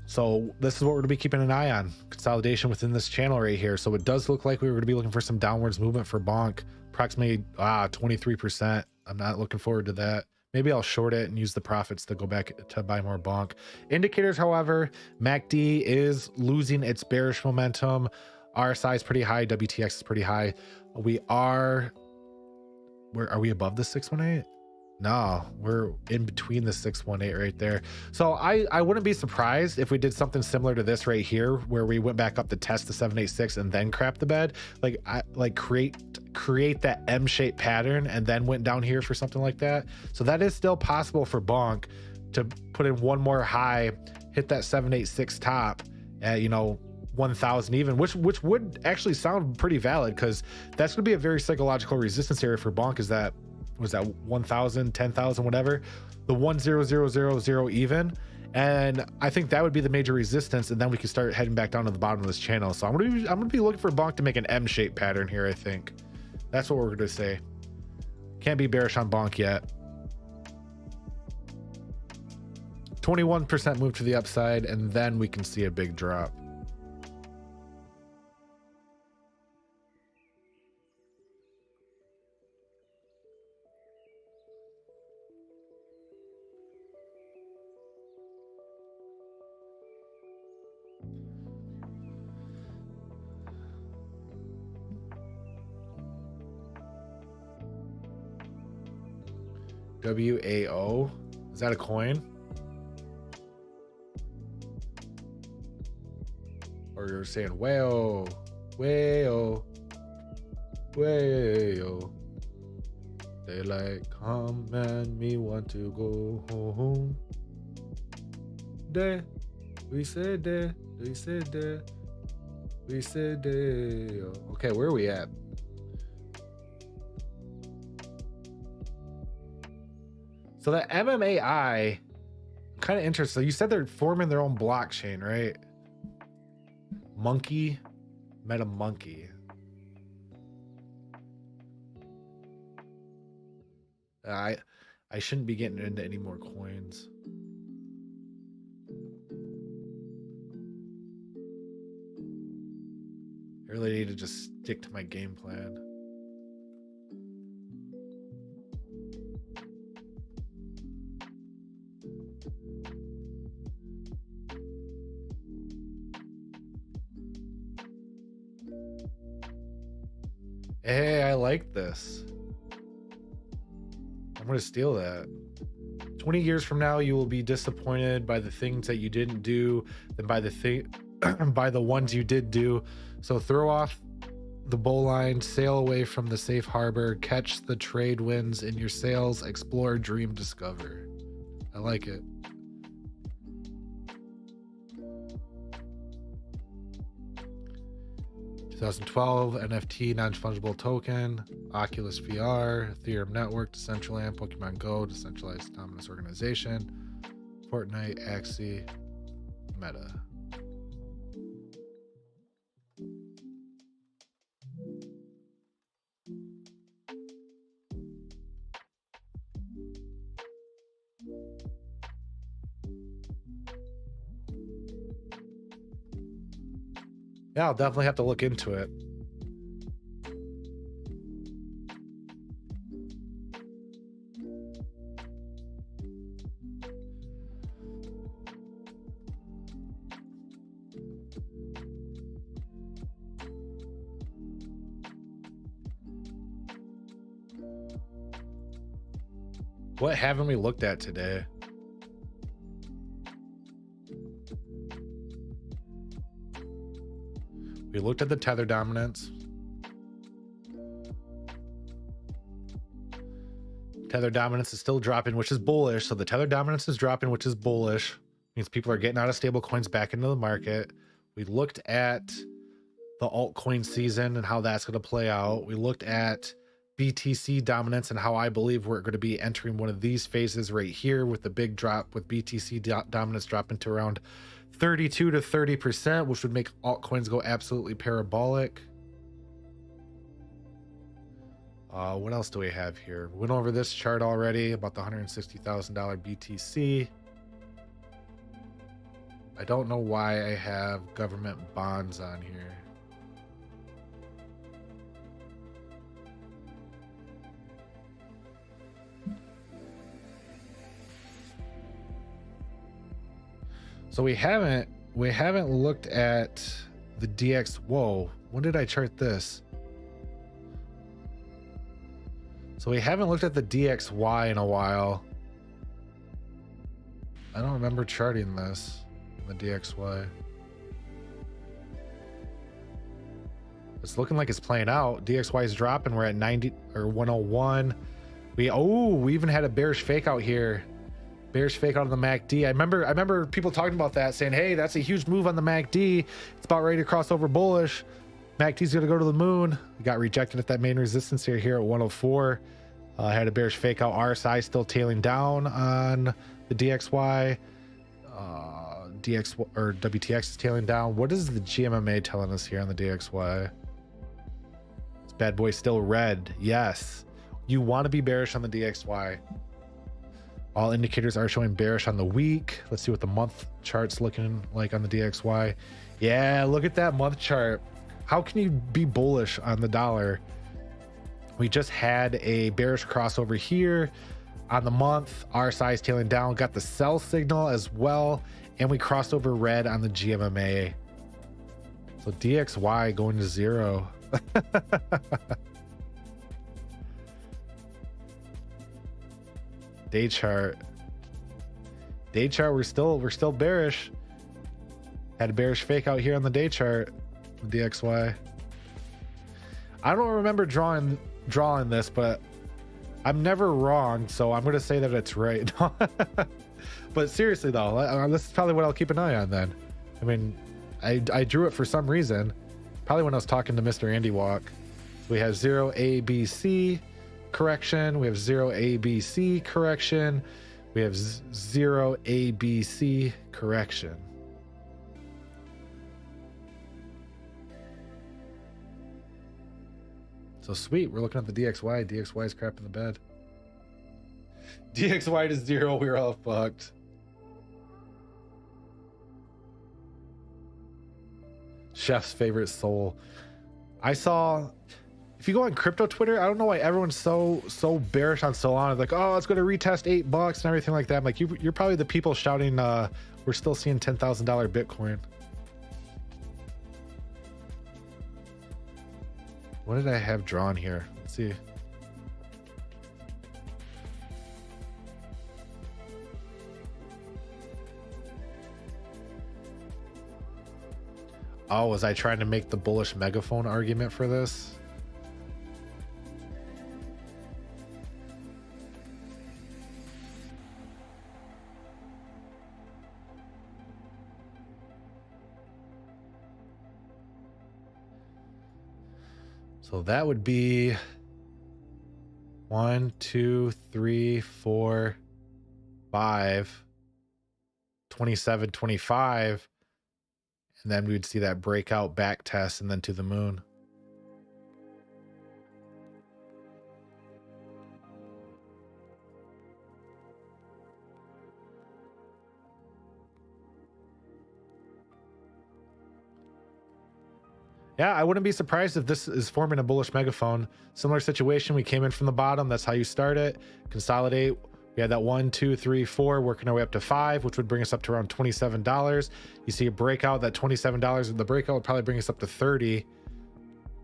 So this is what we're going to be keeping an eye on, consolidation within this channel right here. So it does look like we were going to be looking for some downwards movement for Bonk, approximately 23%. I'm not looking forward to that. Maybe I'll short it and use the profits to go back to buy more Bonk. Indicators, however, MACD is losing its bearish momentum. RSI is pretty high. WTX is pretty high. Where are we above the 618? No, we're in between the 618 right there. So I wouldn't be surprised if we did something similar to this right here, where we went back up to test the 786 and then crap the bed, like create that M-shaped pattern and then went down here for something like that. So that is still possible for Bonk to put in one more high, hit that 786 top at 1,000 even, which would actually sound pretty valid, because that's going to be a very psychological resistance area for Bonk. Is that, was that 1,000, 10,000, whatever, the 1,000 even. And I think that would be the major resistance, and then we can start heading back down to the bottom of this channel. So I'm gonna be looking for Bonk to make an M-shaped pattern here. I think that's what we're gonna say. Can't be bearish on Bonk yet. 21% move to the upside, and then we can see a big drop. WAO, is that a coin? Or you're saying whale, whale, whale. Daylight come and me want to go home. There, we said there, we said there, we said there. Okay, where are we at? So that MMAI, kind of interesting. You said they're forming their own blockchain, right? Monkey, Meta Monkey. I shouldn't be getting into any more coins. I really need to just stick to my game plan. Hey, I like this. I'm going to steal that. 20 years from now, you will be disappointed by the things that you didn't do than by the ones you did do. So throw off the bowline, sail away from the safe harbor, catch the trade winds in your sails, explore, dream, discover. I like it. NFT, non-fungible token, Oculus VR, Ethereum network, Decentraland, Pokemon Go, decentralized autonomous organization, Fortnite, Axie, Meta. Yeah, I'll definitely have to look into it. What haven't we looked at today? We looked at the tether dominance. Tether dominance is still dropping, which is bullish. So the tether dominance is dropping, which is bullish. Means people are getting out of stable coins back into the market. We looked at the altcoin season and how that's going to play out. We looked at BTC dominance and how I believe we're going to be entering one of these phases right here with the big drop, with BTC dominance dropping to around 32 to 30%, which would make altcoins go absolutely parabolic. What else do we have here? We went over this chart already about the $160,000 BTC. I don't know why I have government bonds on here. So we haven't looked at the DX. Whoa, when did I chart this? So we haven't looked at the DXY in a while. I don't remember charting this in the DXY. It's looking like it's playing out. DXY is dropping. We're at 90 or 101. We even had a bearish fake out here. Bearish fake out on the MACD. I remember people talking about that, saying, hey, that's a huge move on the MACD. It's about ready to cross over bullish. MACD's gonna go to the moon. We got rejected at that main resistance here at 104. Had a bearish fake out. RSI still tailing down on the DXY. DX or WTX is tailing down. What is the GMMA telling us here on the DXY? This bad boy still red. Yes, you want to be bearish on the DXY. All indicators are showing bearish on the week. Let's see what the month chart's looking like on the DXY. Yeah, look at that month chart. How can you be bullish on the dollar? We just had a bearish crossover here on the month. RSI is tailing down, got the sell signal as well, and we crossed over red on the GMMA. So DXY going to zero. Day chart, we're still bearish. Had a bearish fake out here on the day chart, DXY. I don't remember drawing this, but I'm never wrong, so I'm gonna say that it's right. But seriously though, this is probably what I'll keep an eye on then. I mean, I drew it for some reason, probably when I was talking to Mr. Andy Walk. So we have 0 ABC correction, we have 0 ABC correction, we have 0 ABC correction. So sweet, we're looking at the DXY. DXY is crap in the bed. DXY to zero, we're all fucked. Chef's favorite soul. I saw, if you go on crypto Twitter, I don't know why everyone's so bearish on Solana. Like, oh, it's going to retest $8 and everything like that. I'm like, you're probably the people shouting, we're still seeing $10,000 Bitcoin. What did I have drawn here? Let's see. Oh, was I trying to make the bullish megaphone argument for this? So that would be 1, 2, 3, 4, 5, 27, 25. And then we would see that breakout back test and then to the moon. Yeah, I wouldn't be surprised if this is forming a bullish megaphone. Similar situation, we came in from the bottom. That's how you start it. Consolidate. We had that 1, 2, 3, 4, working our way up to 5, which would bring us up to around $27. You see a breakout, that $27, and the breakout would probably bring us up to 30. And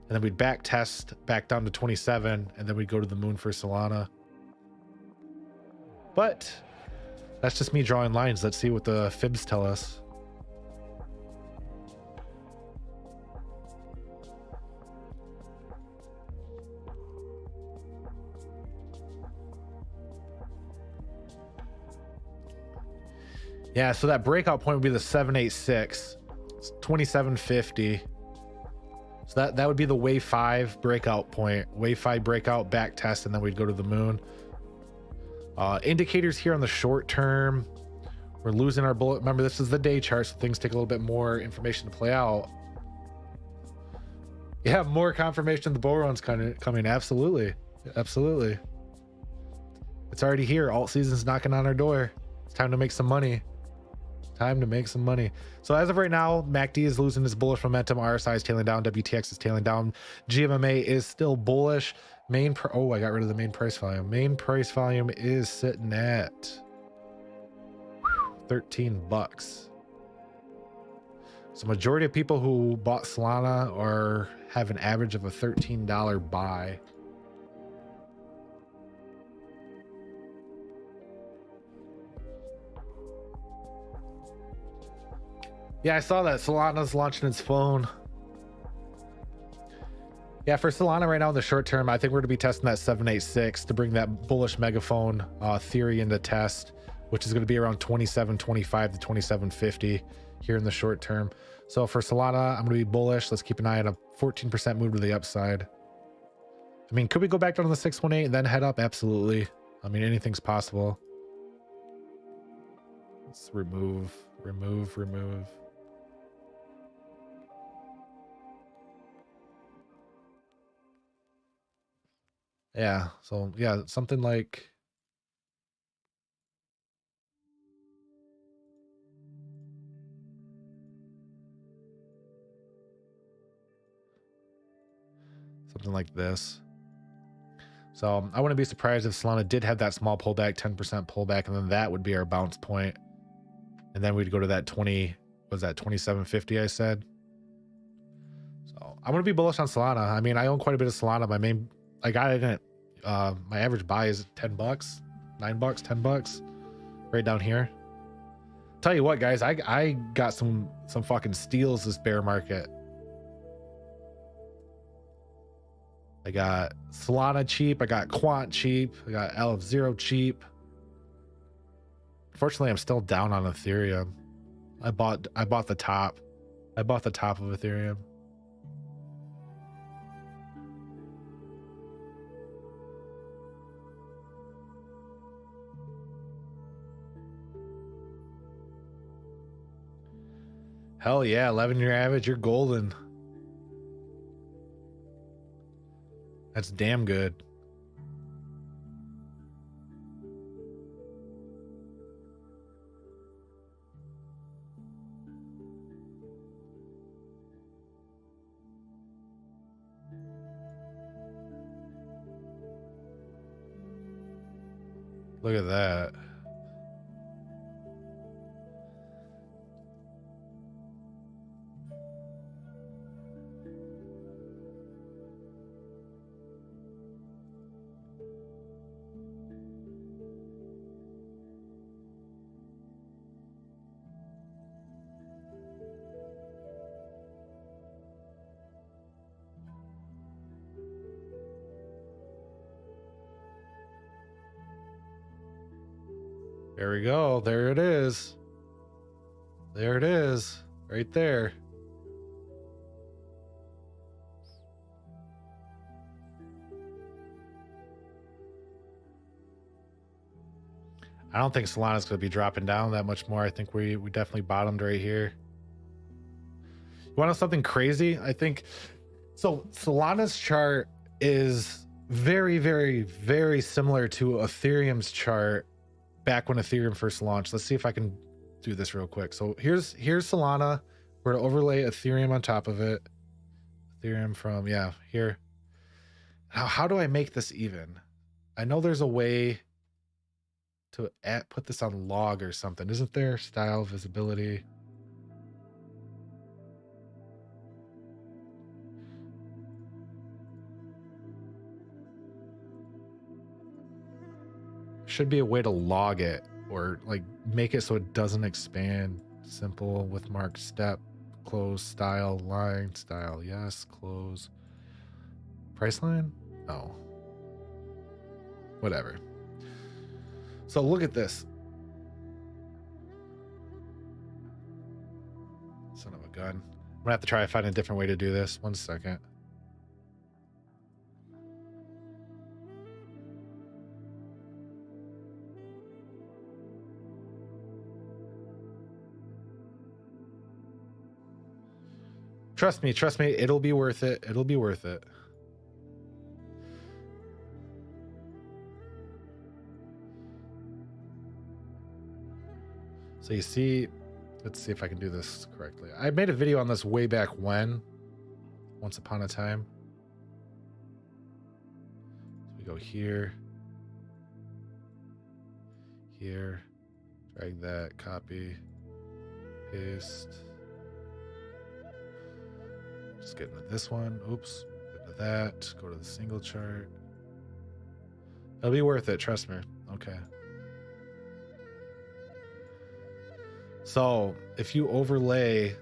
then we'd back test back down to 27, and then we'd go to the moon for Solana. But that's just me drawing lines. Let's see what the fibs tell us. Yeah, so that breakout point would be the 786. It's 2750. So that would be the wave 5 breakout point. Wave 5 breakout, back test, and then we'd go to the moon. Indicators here on the short term. We're losing our bullet. Remember, this is the day chart, so things take a little bit more information to play out. Yeah, more confirmation the bull run's kind of coming. Absolutely. Absolutely. It's already here. Alt season's knocking on our door. It's time to make some money. Time to make some money. So as of right now, MACD is losing its bullish momentum. RSI is tailing down. WTX is tailing down. GMMA is still bullish. Oh, I got rid of the main price volume. Main price volume is sitting at 13 bucks. So majority of people who bought Solana have an average of a $13 buy. Yeah, I saw that Solana's launching its phone. Yeah, for Solana right now in the short term, I think we're going to be testing that 786 to bring that bullish megaphone theory into test, which is going to be around 2725 to 2750 here in the short term. So for Solana, I'm going to be bullish. Let's keep an eye on a 14% move to the upside. I mean, could we go back down to the 618 and then head up? Absolutely. I mean, anything's possible. Let's remove. Yeah, so yeah, something like this. So I wouldn't be surprised if Solana did have that small pullback, 10% pullback, and then that would be our bounce point. And then we'd go to that 2750 I said. So I'm gonna be bullish on Solana. I mean, I own quite a bit of Solana. I got it in it. My average buy is 10 bucks, 9 bucks, 10 bucks, right down here. Tell you what, guys, I got some fucking steals this bear market. I got Solana cheap. I got Quant cheap. I got Azero cheap. Fortunately, I'm still down on Ethereum. I bought the top. I bought the top of Ethereum. Hell yeah, 11-year average, you're golden. That's damn good. Look at that. There we go. There it is. There it is. Right there. I don't think Solana's going to be dropping down that much more. I think we definitely bottomed right here. You want to know something crazy? I think so. Solana's chart is very, very, very similar to Ethereum's chart back when Ethereum first launched. Let's see if I can do this real quick. So here's Solana. We're to overlay Ethereum on top of it. Ethereum from, yeah, here. How do I make this even? I know there's a way to put this on log or something. Isn't there? Style, visibility. should be a way to log it or like make it so it doesn't expand. Simple with mark step, close, style, line, style, yes, close. Price line? No. Whatever. So look at this. Son of a gun. I'm gonna have to try to find a different way to do this. 1 second. Trust me, it'll be worth it. It'll be worth it. So you see, let's see if I can do this correctly. I made a video on this way back when, once upon a time. So we go here, here, drag that, copy, paste. Just get into this one. Oops. Get into that. Go to the single chart. It'll be worth it. Trust me. Okay. So if you overlay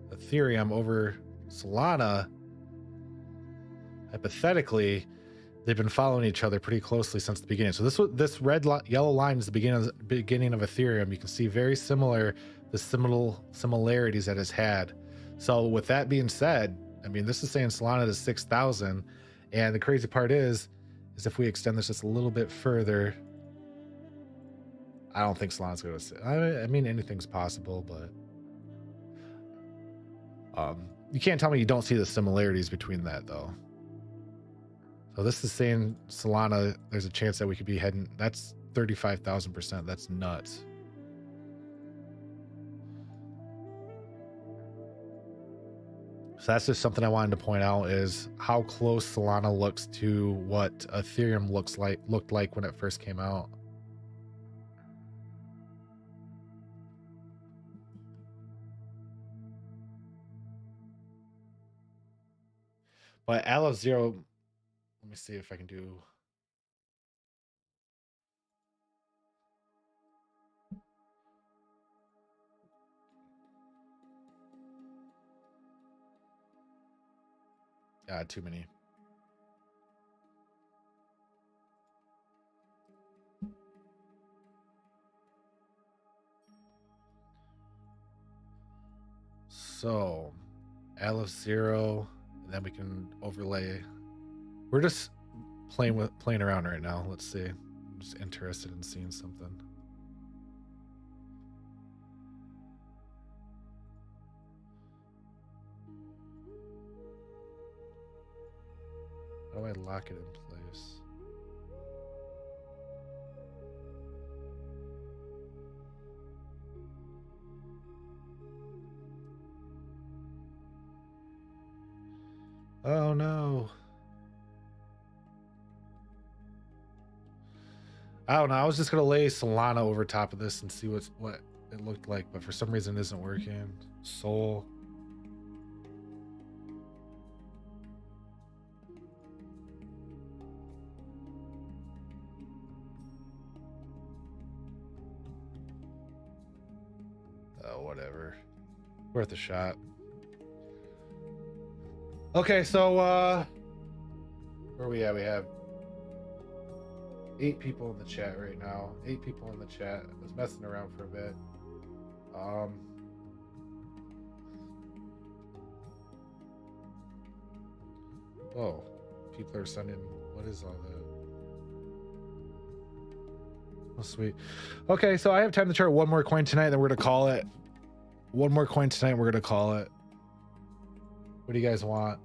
Ethereum over Solana, hypothetically, they've been following each other pretty closely since the beginning. So this yellow line is the beginning of Ethereum. You can see very similar, the similarities that it's had. So with that being said, I mean, this is saying Solana is 6,000. And the crazy part is if we extend this just a little bit further, I don't think Solana's going to, I mean, anything's possible, but you can't tell me you don't see the similarities between that though. So this is saying Solana, there's a chance that we could be heading, that's 35,000%. That's nuts. So that's just something I wanted to point out, is how close Solana looks to what Ethereum looked like when it first came out. But Azero, let me see if I can do. Too many. So Azero, and then we can overlay. We're just playing around right now. Let's see. I'm just interested in seeing something. How do I lock it in place? Oh no. I don't know. I was just gonna lay Solana over top of this and see what it looked like, but for some reason it isn't working. Soul. Oh, whatever. Worth a shot. Okay, so where are we at? We have 8 people in the chat right now. 8 people in the chat. I was messing around for a bit. Oh, people are sending. What is all that? Oh, sweet. Okay, so I have time to chart one more coin tonight, then we're gonna call it. One more coin tonight, we're gonna call it. What do you guys want?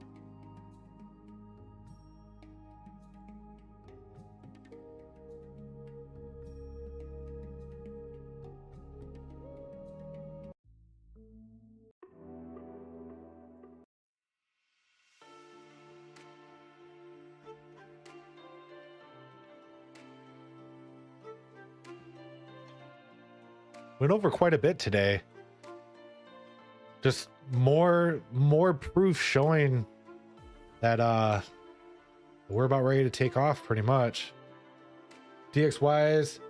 Went over quite a bit today. Just more proof showing that We're about ready to take off pretty much. DXY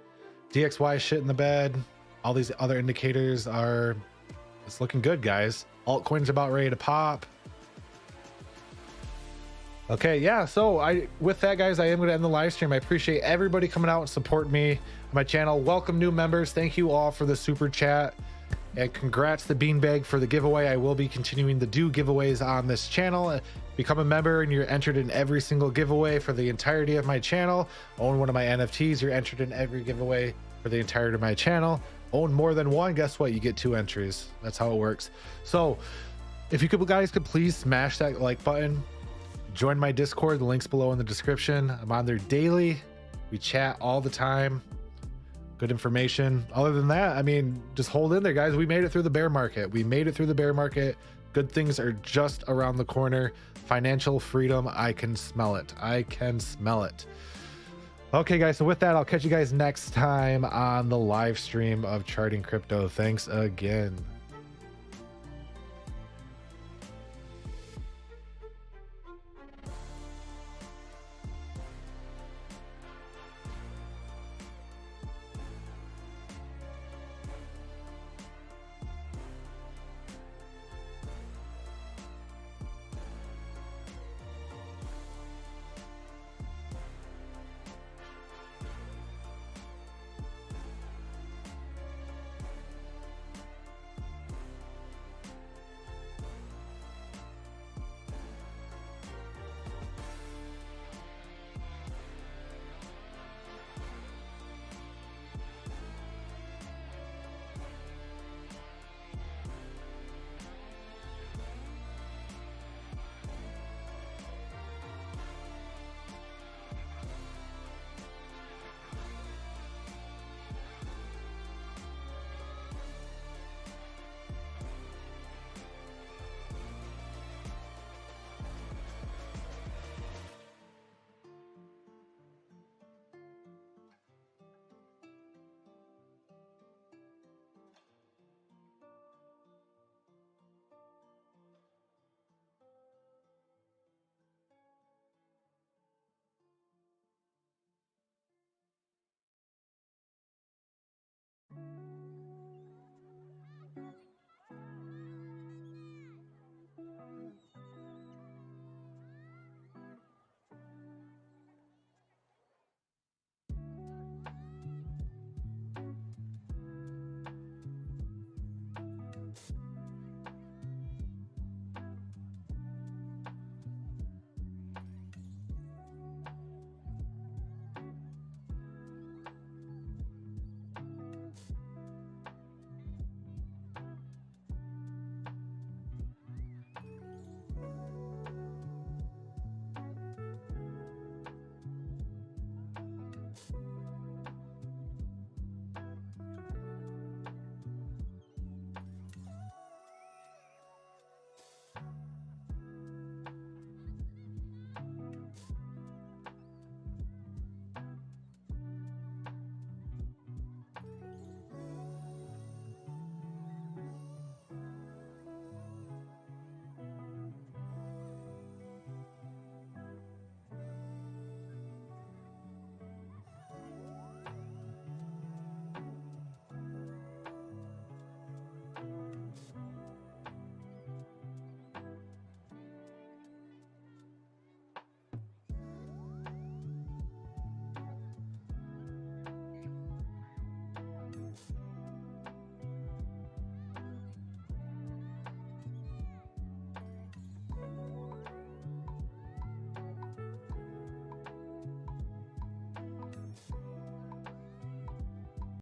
shit in the bed. All these other indicators are, it's looking good, guys. Altcoins about ready to pop. Okay, yeah, so with that, guys, I am going to end the live stream. I appreciate everybody coming out and supporting me on my channel. Welcome new members. Thank you all for the super chat, and congrats to Beanbag for the giveaway. I will be continuing to do giveaways on this channel. Become a member and you're entered in every single giveaway for the entirety of my channel. Own one of my NFTs, you're entered in every giveaway for the entirety of my channel. Own more than one, guess what? You get 2 entries. That's how it works. So if you guys could please smash that like button. Join my Discord, the link's below in the description. I'm on there daily. We chat all the time. Good information. Other than that, I mean, just hold in there, guys. We made it through the bear market. We made it through the bear market. Good things are just around the corner. Financial freedom, I can smell it. I can smell it. Okay, guys, so with that, I'll catch you guys next time on the live stream of Charting Crypto. Thanks again.